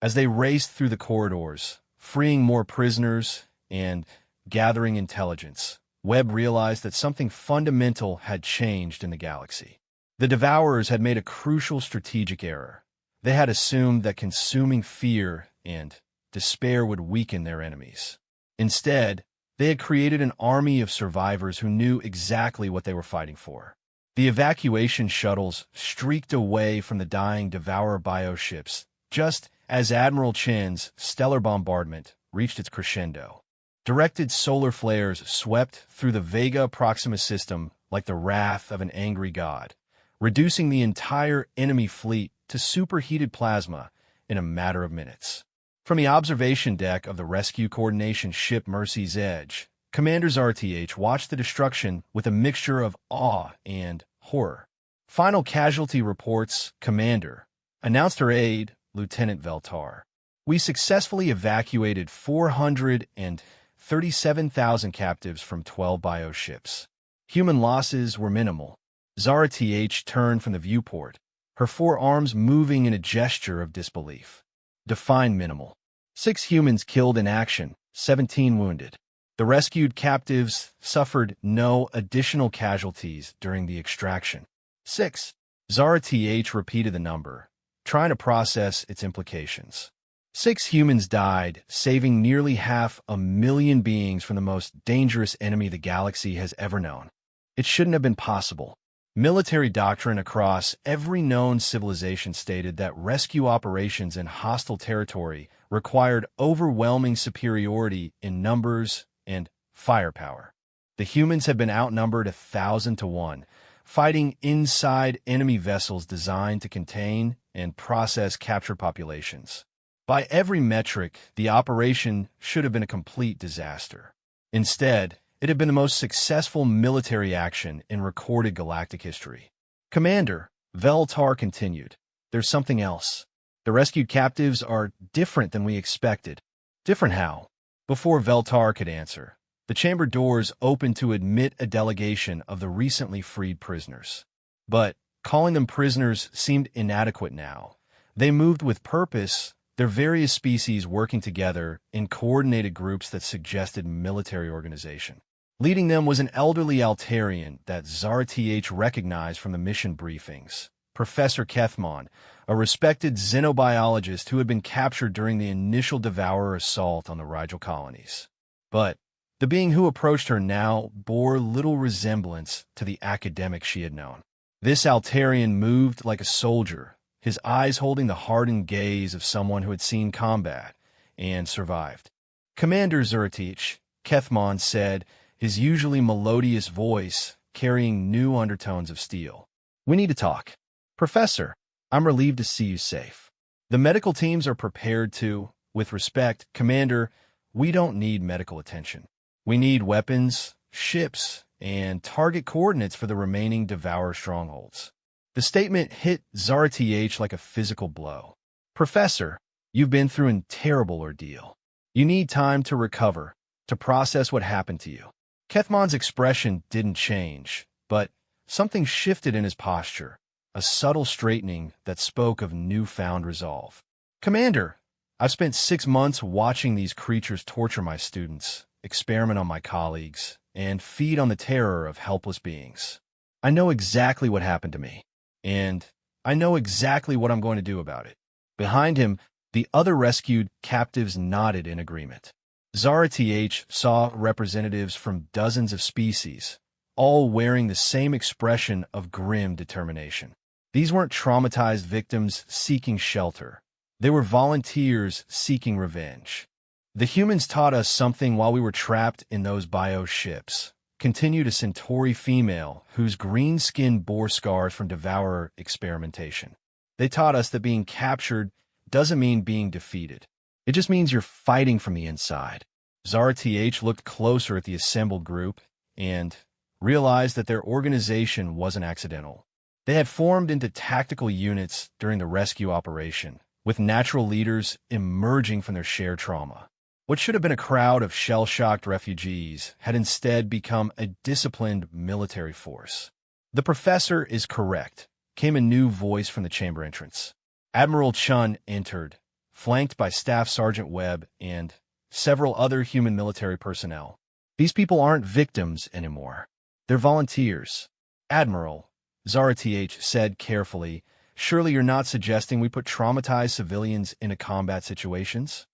As they raced through the corridors, freeing more prisoners and gathering intelligence, Webb realized that something fundamental had changed in the galaxy. The Devourers had made a crucial strategic error. They had assumed that consuming fear and despair would weaken their enemies. Instead, they had created an army of survivors who knew exactly what they were fighting for. The evacuation shuttles streaked away from the dying Devourer bioships, just as Admiral Chen's stellar bombardment reached its crescendo. Directed solar flares swept through the Vega Proxima system like the wrath of an angry god, reducing the entire enemy fleet to superheated plasma in a matter of minutes. From the observation deck of the rescue coordination ship Mercy's Edge, Commanders RTH watched the destruction with a mixture of awe and horror. Final casualty reports, Commander, announced her aide, Lieutenant Veltar. We successfully evacuated 450 37,000 captives from 12 bioships. Human losses were minimal. Zara TH turned from the viewport, her forearms moving in a gesture of disbelief. Define minimal. 6 humans killed in action, 17 wounded. The rescued captives suffered no additional casualties during the extraction. 6. Zara TH repeated the number, trying to process its implications. 6 humans died, saving nearly 500,000 beings from the most dangerous enemy the galaxy has ever known. It shouldn't have been possible. Military doctrine across every known civilization stated that rescue operations in hostile territory required overwhelming superiority in numbers and firepower. The humans have been outnumbered 1,000 to 1, fighting inside enemy vessels designed to contain and process captured populations. By every metric, the operation should have been a complete disaster. Instead, it had been the most successful military action in recorded galactic history. Commander, Veltar continued, there's something else. The rescued captives are different than we expected. Different how? Before Veltar could answer, the chamber doors opened to admit a delegation of the recently freed prisoners. But calling them prisoners seemed inadequate now. They moved with purpose, their various species working together in coordinated groups that suggested military organization. Leading them was an elderly Altarian that Zara TH recognized from the mission briefings, Professor Kethmon, a respected xenobiologist who had been captured during the initial Devourer assault on the Rigel colonies. But the being who approached her now bore little resemblance to the academic she had known. This Altarian moved like a soldier, his eyes holding the hardened gaze of someone who had seen combat and survived. Commander Zurtich, Kethmon said, his usually melodious voice carrying new undertones of steel. We need to talk. Professor, I'm relieved to see you safe. The medical teams are prepared to, with respect, Commander, we don't need medical attention. We need weapons, ships, and target coordinates for the remaining Devourer strongholds. The statement hit Zara TH like a physical blow. Professor, you've been through a terrible ordeal. You need time to recover, to process what happened to you. Kethmon's expression didn't change, but something shifted in his posture, a subtle straightening that spoke of newfound resolve. Commander, I've spent 6 months watching these creatures torture my students, experiment on my colleagues, and feed on the terror of helpless beings. I know exactly what happened to me, and I know exactly what I'm going to do about it. Behind him, the other rescued captives nodded in agreement. Zara TH saw representatives from dozens of species, all wearing the same expression of grim determination. These weren't traumatized victims seeking shelter. They were volunteers seeking revenge. The humans taught us something while we were trapped in those bioships, continued a Centauri female whose green skin bore scars from Devourer experimentation. They taught us that being captured doesn't mean being defeated. It just means you're fighting from the inside. Zara TH looked closer at the assembled group and realized that their organization wasn't accidental. They had formed into tactical units during the rescue operation, with natural leaders emerging from their shared trauma. What should have been a crowd of shell-shocked refugees had instead become a disciplined military force. The professor is correct, came a new voice from the chamber entrance. Admiral Chun entered, flanked by Staff Sergeant Webb and several other human military personnel. These people aren't victims anymore. They're volunteers. Admiral, Zara TH said carefully, surely you're not suggesting we put traumatized civilians into combat situations?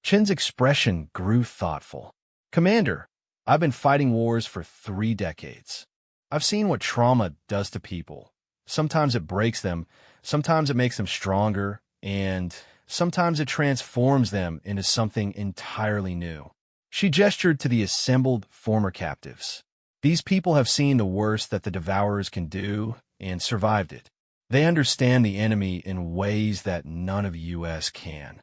Chin's expression grew thoughtful. Commander, I've been fighting wars for 3 decades. I've seen what trauma does to people. Sometimes it breaks them, sometimes it makes them stronger, and sometimes it transforms them into something entirely new. She gestured to the assembled former captives. These people have seen the worst that the Devourers can do and survived it. They understand the enemy in ways that none of US can.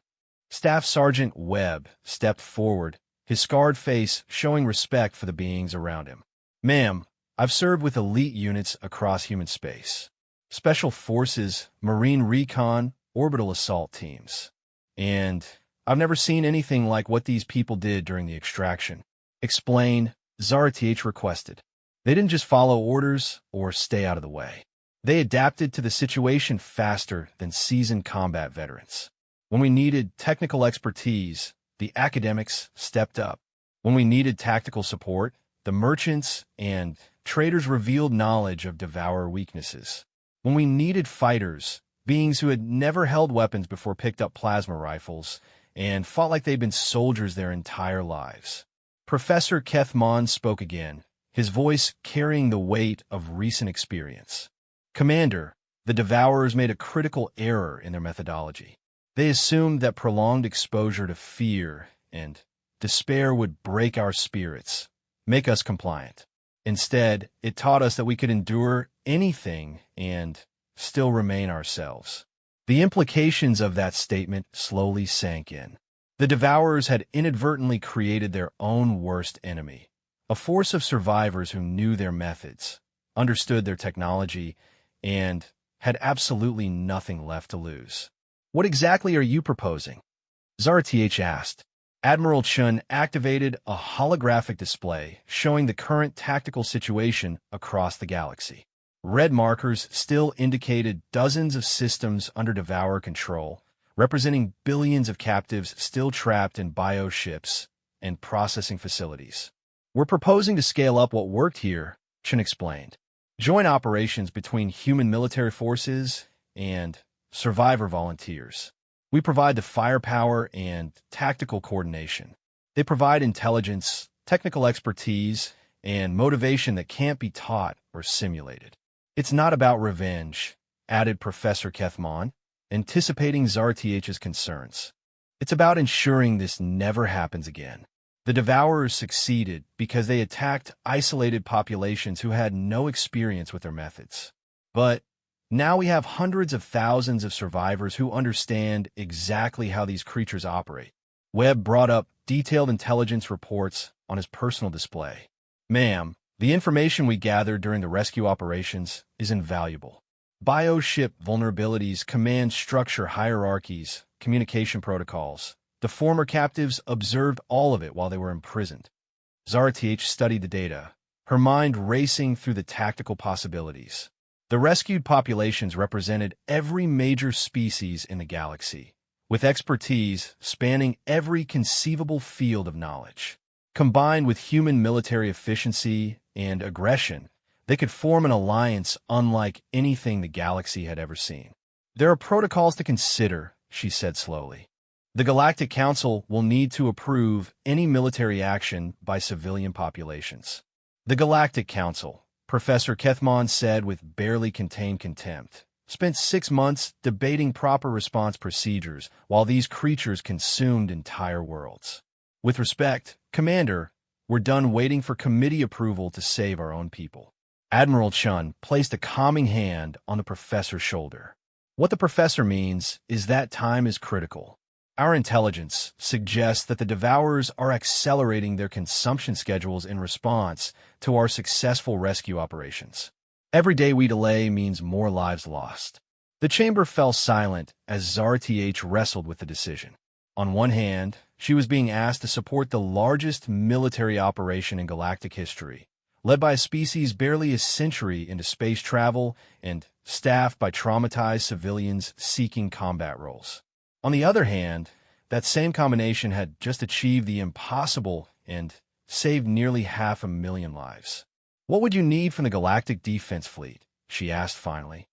Staff Sergeant Webb stepped forward, his scarred face showing respect for the beings around him. Ma'am, I've served with elite units across human space. Special Forces, Marine Recon, Orbital Assault teams. And I've never seen anything like what these people did during the extraction. Explain, Zarth requested. They didn't just follow orders or stay out of the way. They adapted to the situation faster than seasoned combat veterans. When we needed technical expertise, the academics stepped up. When we needed tactical support, the merchants and traders revealed knowledge of devourer weaknesses. When we needed fighters, beings who had never held weapons before picked up plasma rifles and fought like they'd been soldiers their entire lives. Professor Kethmon spoke again, his voice carrying the weight of recent experience. Commander, the Devourers made a critical error in their methodology. They assumed that prolonged exposure to fear and despair would break our spirits, make us compliant. Instead, it taught us that we could endure anything and still remain ourselves. The implications of that statement slowly sank in. The Devourers had inadvertently created their own worst enemy, a force of survivors who knew their methods, understood their technology, and had absolutely nothing left to lose. What exactly are you proposing? Zarth asked. Admiral Chun activated a holographic display showing the current tactical situation across the galaxy. Red markers still indicated dozens of systems under Devourer control, representing billions of captives still trapped in bioships and processing facilities. We're proposing to scale up what worked here, Chun explained. Joint operations between human military forces and survivor volunteers. We provide the firepower and tactical coordination. They provide intelligence, technical expertise, and motivation that can't be taught or simulated. It's not about revenge, added Professor Kethmon, anticipating Zarth's concerns. It's about ensuring this never happens again. The Devourers succeeded because they attacked isolated populations who had no experience with their methods. But now we have hundreds of thousands of survivors who understand exactly how these creatures operate. Webb brought up detailed intelligence reports on his personal display. Ma'am, the information we gathered during the rescue operations is invaluable. Bioship vulnerabilities, command structure hierarchies, communication protocols. The former captives observed all of it while they were imprisoned. Zarth studied the data, her mind racing through the tactical possibilities. The rescued populations represented every major species in the galaxy, with expertise spanning every conceivable field of knowledge. Combined with human military efficiency and aggression, they could form an alliance unlike anything the galaxy had ever seen. There are protocols to consider, she said slowly. The Galactic Council will need to approve any military action by civilian populations. The Galactic Council, Professor Kethmon said with barely contained contempt, spent 6 months debating proper response procedures while these creatures consumed entire worlds. With respect, Commander, we're done waiting for committee approval to save our own people. Admiral Chun placed a calming hand on the professor's shoulder. What the professor means is that time is critical. Our intelligence suggests that the Devourers are accelerating their consumption schedules in response to our successful rescue operations. Every day we delay means more lives lost. The chamber fell silent as Zarth wrestled with the decision. On one hand, she was being asked to support the largest military operation in galactic history, led by a species barely a century into space travel and staffed by traumatized civilians seeking combat roles. On the other hand, that same combination had just achieved the impossible and saved nearly 500,000 lives. What would you need from the Galactic Defense Fleet? She asked finally.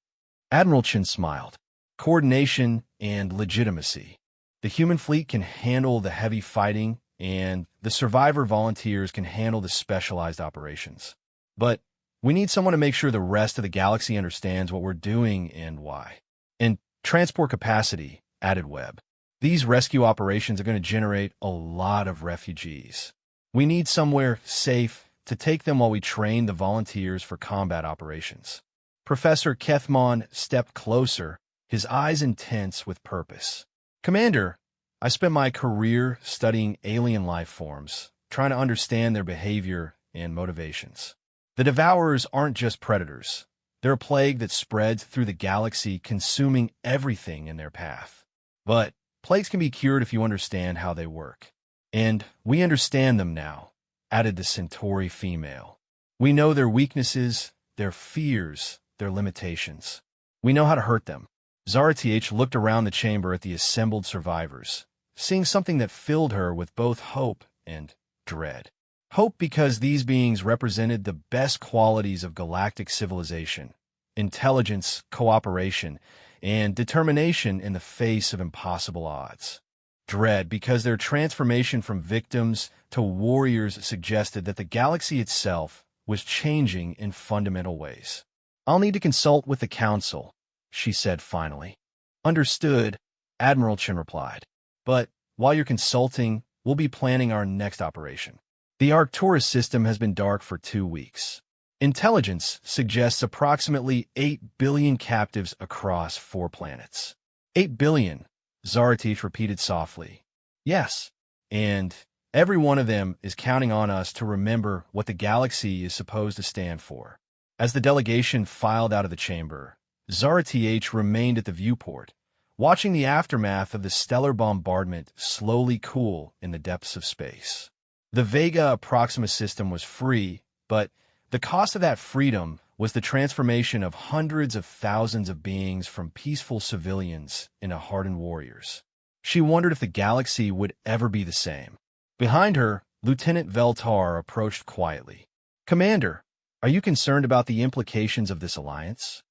Admiral Chin smiled. Coordination and legitimacy. The human fleet can handle the heavy fighting, and the survivor volunteers can handle the specialized operations. But we need someone to make sure the rest of the galaxy understands what we're doing and why. And transport capacity, added Webb. These rescue operations are going to generate a lot of refugees. We need somewhere safe to take them while we train the volunteers for combat operations. Professor Kethmon stepped closer, his eyes intense with purpose. Commander, I spent my career studying alien life forms, trying to understand their behavior and motivations. The Devourers aren't just predators. They're a plague that spreads through the galaxy, consuming everything in their path. But Plagues can be cured if you understand how they work. And we understand them now, added the Centauri female. We know their weaknesses, their fears, their limitations. We know how to hurt them. Zara Th looked around the chamber at the assembled survivors, seeing something that filled her with both hope and dread. Hope because these beings represented the best qualities of galactic civilization: intelligence, cooperation, and determination in the face of impossible odds. Dread because their transformation from victims to warriors suggested that the galaxy itself was changing in fundamental ways. "I'll need to consult with the Council," she said finally. "Understood," Admiral Chen replied. "But while you're consulting, we'll be planning our next operation." The Arcturus system has been dark for 2 weeks. Intelligence suggests approximately 8 billion captives across 4 planets. 8 billion, Zaratesh repeated softly. "Yes, and every one of them is counting on us to remember what the galaxy is supposed to stand for." As the delegation filed out of the chamber, Zarath remained at the viewport, watching the aftermath of the stellar bombardment slowly cool in the depths of space. The Vega Proxima system was free, but the cost of that freedom was the transformation of hundreds of thousands of beings from peaceful civilians into hardened warriors. She wondered if the galaxy would ever be the same. Behind her, Lieutenant Veltar approached quietly. "Commander, are you concerned about the implications of this alliance?"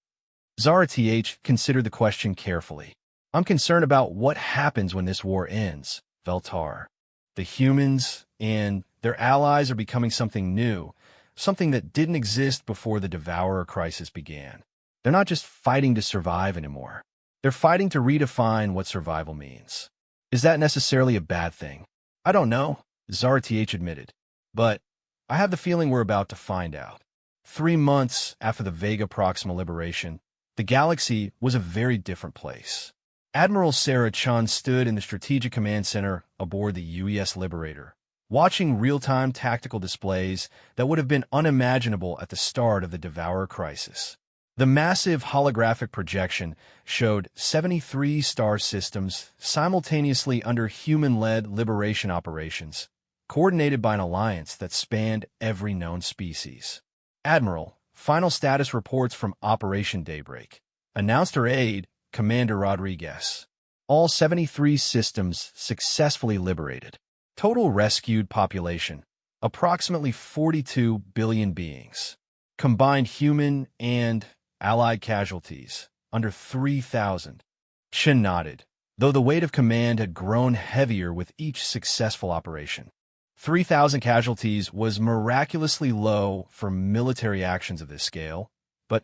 Zarath considered the question carefully. "I'm concerned about what happens when this war ends, Veltar. The humans and their allies are becoming something new, something that didn't exist before the Devourer crisis began. They're not just fighting to survive anymore. They're fighting to redefine what survival means. Is that necessarily a bad thing? I don't know," Zarath admitted. "But I have the feeling we're about to find out." 3 months after the Vega Proxima liberation, the galaxy was a very different place. Admiral Sarah Chun stood in the Strategic Command Center aboard the UES Liberator, watching real-time tactical displays that would have been unimaginable at the start of the Devourer crisis. The massive holographic projection showed 73 star systems simultaneously under human-led liberation operations, coordinated by an alliance that spanned every known species. "Admiral, final status reports from Operation Daybreak," announced her aide, Commander Rodriguez. "All 73 systems successfully liberated. Total rescued population, approximately 42 billion beings. Combined human and allied casualties, under 3,000. Chen nodded, though the weight of command had grown heavier with each successful operation. 3,000 casualties was miraculously low for military actions of this scale, but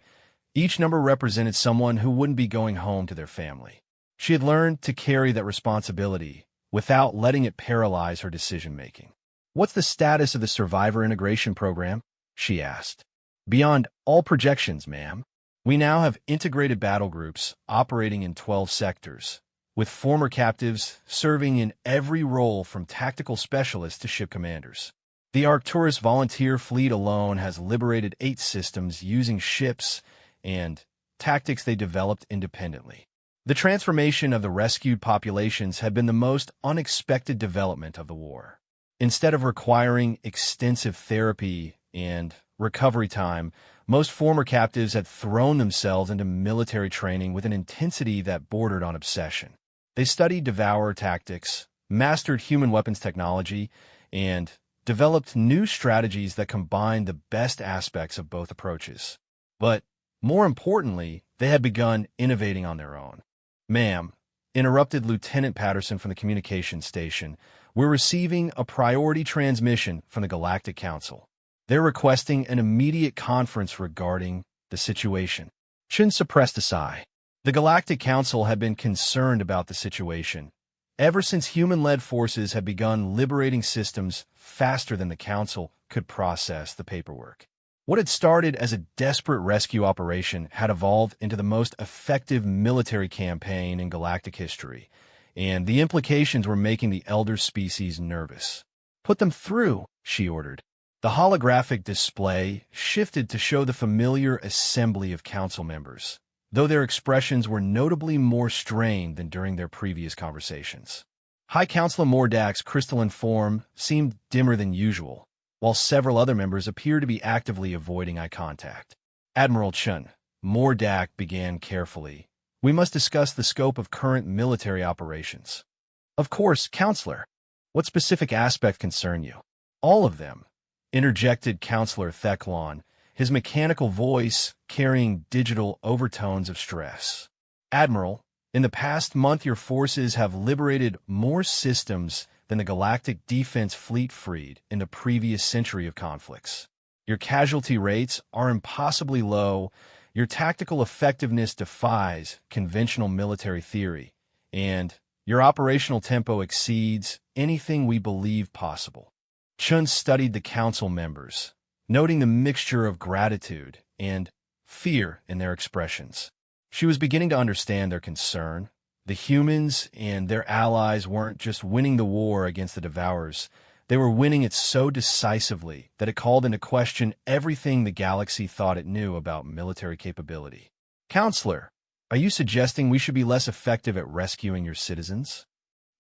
each number represented someone who wouldn't be going home to their family. She had learned to carry that responsibility without letting it paralyze her decision-making. "What's the status of the Survivor Integration Program?" she asked. "Beyond all projections, ma'am. We now have integrated battle groups operating in 12 sectors, with former captives serving in every role from tactical specialists to ship commanders. The Arcturus Volunteer Fleet alone has liberated 8 systems using ships and tactics they developed independently. The transformation of the rescued populations had been the most unexpected development of the war. Instead of requiring extensive therapy and recovery time, most former captives had thrown themselves into military training with an intensity that bordered on obsession. They studied Devourer tactics, mastered human weapons technology, and developed new strategies that combined the best aspects of both approaches. But more importantly, they had begun innovating on their own. "Ma'am," interrupted Lieutenant Patterson from the communications station, "we're receiving a priority transmission from the Galactic Council. They're requesting an immediate conference regarding the situation." Chen suppressed a sigh. The Galactic Council had been concerned about the situation ever since human-led forces had begun liberating systems faster than the Council could process the paperwork. What had started as a desperate rescue operation had evolved into the most effective military campaign in galactic history, and the implications were making the elder species nervous. "Put them through," she ordered. The holographic display shifted to show the familiar assembly of council members, though their expressions were notably more strained than during their previous conversations. High Counselor Mordak's crystalline form seemed dimmer than usual, while several other members appeared to be actively avoiding eye contact. Admiral Chun, Mordak began carefully. We must discuss the scope of current military operations. Of course, Counselor. What specific aspect concern you? All of them, interjected Counselor Theclon, his mechanical voice carrying digital overtones of stress. Admiral, in the past month your forces have liberated more systems than the Galactic Defense Fleet freed in the previous century of conflicts. Your casualty rates are impossibly low, your tactical effectiveness defies conventional military theory, and your operational tempo exceeds anything we believe possible. Chun studied the council members, noting the mixture of gratitude and fear in their expressions. She was beginning to understand their concern. The humans and their allies weren't just winning the war against the Devourers, they were winning it so decisively that it called into question everything the galaxy thought it knew about military capability. Counselor, are you suggesting we should be less effective at rescuing your citizens?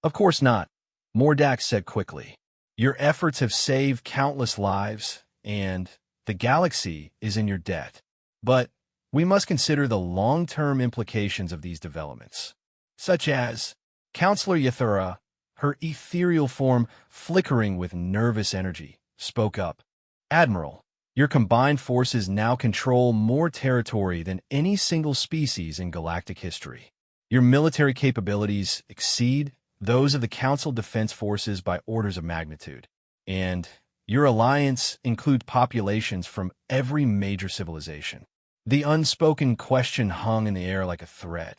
Of course not, Mordak said quickly. Your efforts have saved countless lives, and the galaxy is in your debt. But we must consider the long-term implications of these developments, such as Counselor Yathura, her ethereal form flickering with nervous energy, spoke up. Admiral, your combined forces now control more territory than any single species in galactic history. Your military capabilities exceed those of the Council Defense Forces by orders of magnitude, and your alliance includes populations from every major civilization. The unspoken question hung in the air like a thread.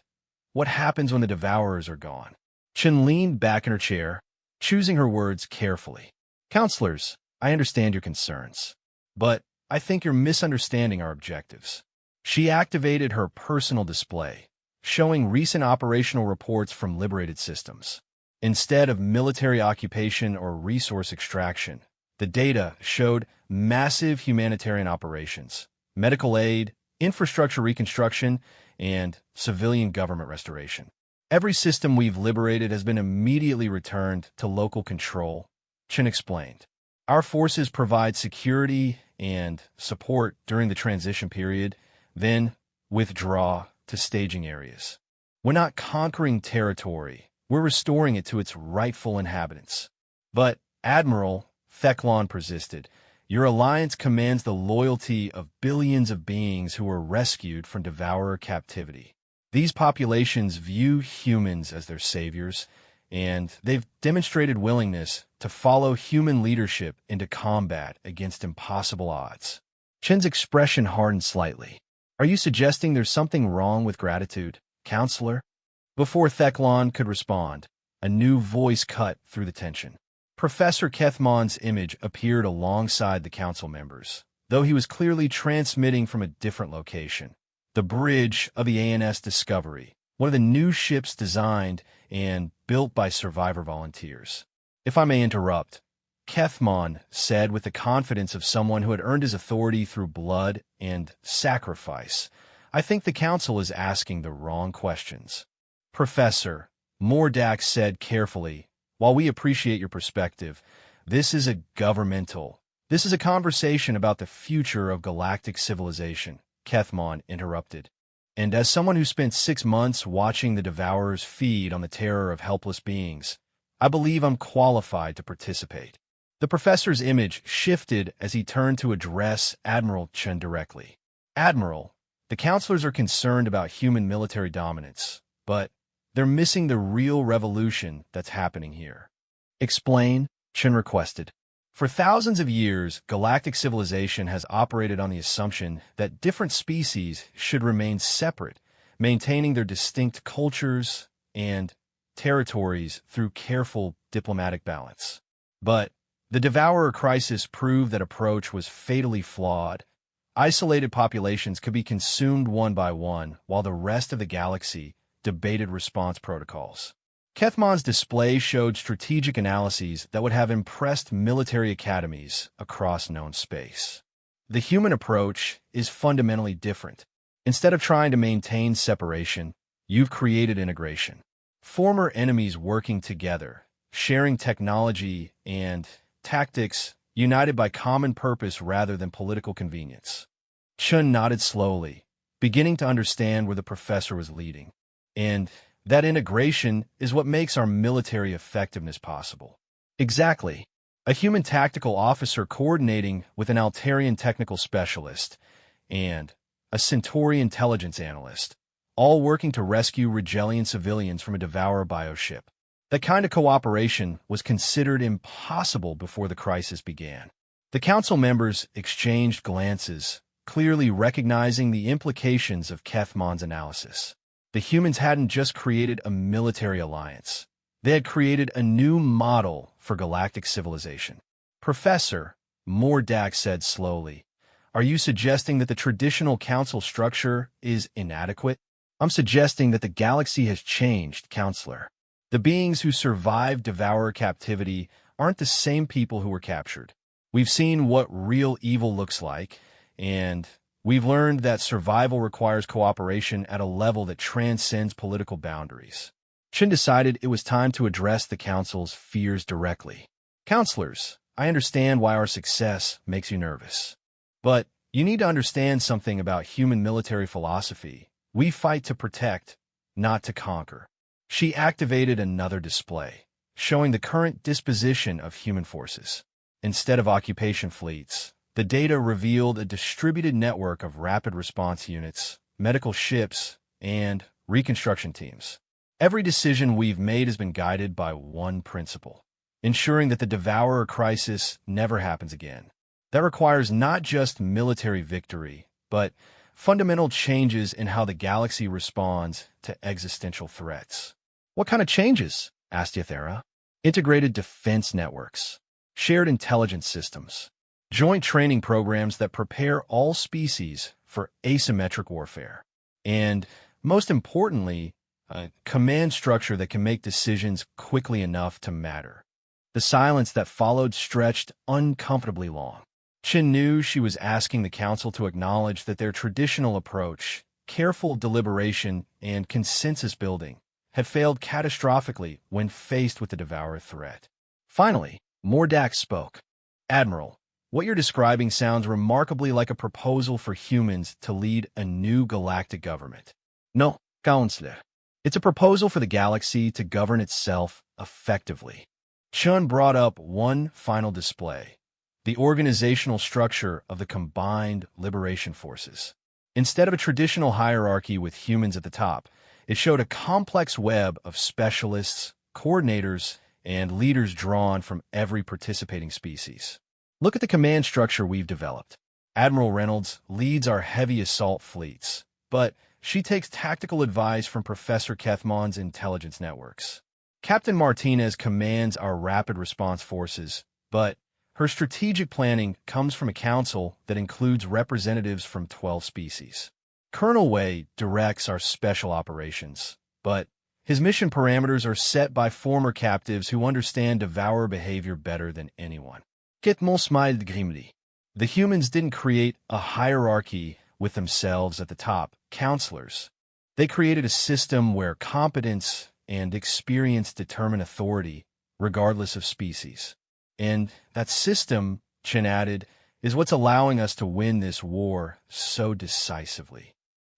What happens when the Devourers are gone? Chen leaned back in her chair, choosing her words carefully. Counselors, I understand your concerns, but I think you're misunderstanding our objectives. She activated her personal display, showing recent operational reports from liberated systems. Instead of military occupation or resource extraction, the data showed massive humanitarian operations, medical aid, infrastructure reconstruction, and civilian government restoration. Every system we've liberated has been immediately returned to local control, Chen explained. Our forces provide security and support during the transition period, then withdraw to staging areas. We're not conquering territory, we're restoring it to its rightful inhabitants. But, Admiral, Theclon persisted, your alliance commands the loyalty of billions of beings who were rescued from Devourer captivity. These populations view humans as their saviors, and they've demonstrated willingness to follow human leadership into combat against impossible odds. Chen's expression hardened slightly. Are you suggesting there's something wrong with gratitude, Counselor? Before Theclon could respond, a new voice cut through the tension. Professor Kethmon's image appeared alongside the council members, though he was clearly transmitting from a different location. The bridge of the ANS Discovery, one of the new ships designed and built by survivor volunteers. If I may interrupt, Kethmon said with the confidence of someone who had earned his authority through blood and sacrifice, I think the council is asking the wrong questions. Professor, Mordak said carefully, while we appreciate your perspective, this is a conversation about the future of galactic civilization, Kethmon interrupted. And as someone who spent 6 months watching the Devourers feed on the terror of helpless beings, I believe I'm qualified to participate. The professor's image shifted as he turned to address Admiral Chen directly. Admiral, the counselors are concerned about human military dominance, but they're missing the real revolution that's happening here. Explain, Chen requested. For thousands of years, galactic civilization has operated on the assumption that different species should remain separate, maintaining their distinct cultures and territories through careful diplomatic balance. But the Devourer crisis proved that approach was fatally flawed. Isolated populations could be consumed one by one, while the rest of the galaxy debated response protocols. Kethmon's display showed strategic analyses that would have impressed military academies across known space. The human approach is fundamentally different. Instead of trying to maintain separation, you've created integration. Former enemies working together, sharing technology and tactics, united by common purpose rather than political convenience. Chun nodded slowly, beginning to understand where the professor was leading. And that integration is what makes our military effectiveness possible. Exactly. A human tactical officer coordinating with an Altarian technical specialist and a Centauri intelligence analyst, all working to rescue Regellian civilians from a Devourer bioship. That kind of cooperation was considered impossible before the crisis began. The council members exchanged glances, clearly recognizing the implications of Kethmon's analysis. The humans hadn't just created a military alliance. They had created a new model for galactic civilization. Professor, Mordak said slowly, are you suggesting that the traditional council structure is inadequate? I'm suggesting that the galaxy has changed, Counselor. The beings who survived Devourer captivity aren't the same people who were captured. We've seen what real evil looks like, and we've learned that survival requires cooperation at a level that transcends political boundaries. Chin decided it was time to address the Council's fears directly. Counselors, I understand why our success makes you nervous. But you need to understand something about human military philosophy. We fight to protect, not to conquer. She activated another display, showing the current disposition of human forces. Instead of occupation fleets, the data revealed a distributed network of rapid response units, medical ships, and reconstruction teams. Every decision we've made has been guided by one principle: ensuring that the Devourer crisis never happens again. That requires not just military victory, but fundamental changes in how the galaxy responds to existential threats. What kind of changes? Asked Yathera. Integrated defense networks, shared intelligence systems, joint training programs that prepare all species for asymmetric warfare, and, most importantly, a command structure that can make decisions quickly enough to matter. The silence that followed stretched uncomfortably long. Chin knew she was asking the Council to acknowledge that their traditional approach, careful deliberation, and consensus building, had failed catastrophically when faced with the Devourer threat. Finally, Mordak spoke. Admiral, what you're describing sounds remarkably like a proposal for humans to lead a new galactic government. No, Counselor. It's a proposal for the galaxy to govern itself effectively. Chun brought up one final display: the organizational structure of the combined liberation forces. Instead of a traditional hierarchy with humans at the top, it showed a complex web of specialists, coordinators, and leaders drawn from every participating species. Look at the command structure we've developed. Admiral Reynolds leads our heavy assault fleets, but she takes tactical advice from Professor Kethmon's intelligence networks. Captain Martinez commands our rapid response forces, but her strategic planning comes from a council that includes representatives from 12 species. Colonel Wei directs our special operations, but his mission parameters are set by former captives who understand Devourer behavior better than anyone. Ketmon smiled grimly. The humans didn't create a hierarchy with themselves at the top, counselors. They created a system where competence and experience determine authority, regardless of species. And that system, Chen added, is what's allowing us to win this war so decisively.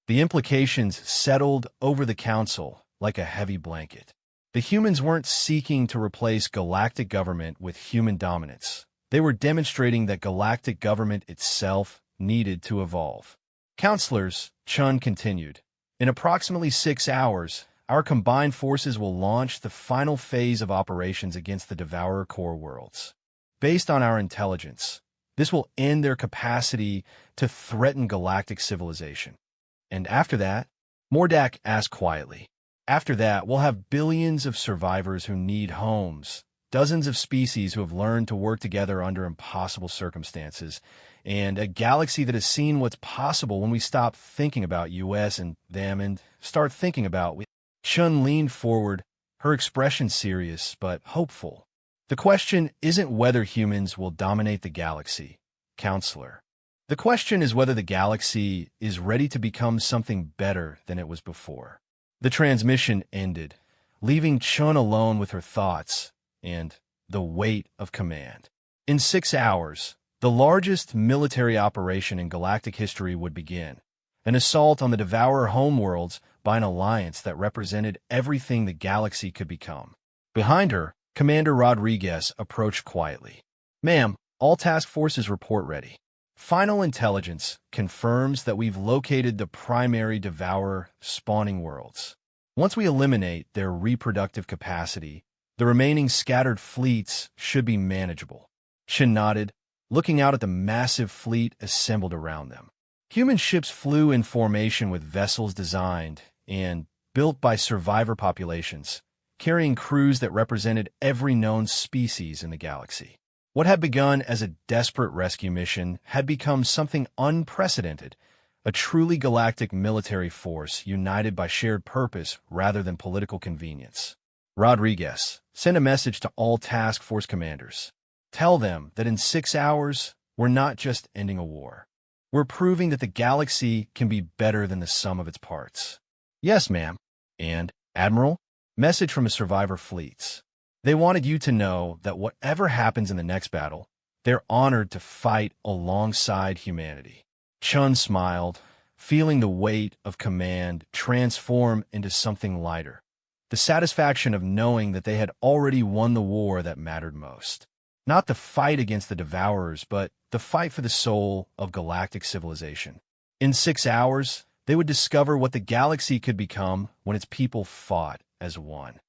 The implications settled over the council like a heavy blanket. The humans weren't seeking to replace galactic government with human dominance. They were demonstrating that galactic government itself needed to evolve. Counselors, Chun continued, in approximately 6 hours, our combined forces will launch the final phase of operations against the Devourer core worlds. Based on our intelligence, this will end their capacity to threaten galactic civilization. And after that, Mordak asked quietly, after that, we'll have billions of survivors who need homes, dozens of species who have learned to work together under impossible circumstances, and a galaxy that has seen what's possible when we stop thinking about us and them and start thinking about we. Chun leaned forward, her expression serious but hopeful. The question isn't whether humans will dominate the galaxy, Counselor. The question is whether the galaxy is ready to become something better than it was before. The transmission ended, leaving Chun alone with her thoughts and the weight of command. In 6 hours, the largest military operation in galactic history would begin, an assault on the Devourer homeworlds by an alliance that represented everything the galaxy could become. Behind her, Commander Rodriguez approached quietly. "Ma'am, all task forces report ready. Final intelligence confirms that we've located the primary Devourer spawning worlds. Once we eliminate their reproductive capacity, the remaining scattered fleets should be manageable." Chin nodded, looking out at the massive fleet assembled around them. Human ships flew in formation with vessels designed and built by survivor populations, carrying crews that represented every known species in the galaxy. What had begun as a desperate rescue mission had become something unprecedented, a truly galactic military force united by shared purpose rather than political convenience. Rodriguez, send a message to all task force commanders. Tell them that in 6 hours, we're not just ending a war. We're proving that the galaxy can be better than the sum of its parts. Yes, ma'am. And, Admiral, message from the survivor fleets. They wanted you to know that whatever happens in the next battle, they're honored to fight alongside humanity. Chun smiled, feeling the weight of command transform into something lighter, the satisfaction of knowing that they had already won the war that mattered most. Not the fight against the Devourers, but the fight for the soul of galactic civilization. In 6 hours, they would discover what the galaxy could become when its people fought as one.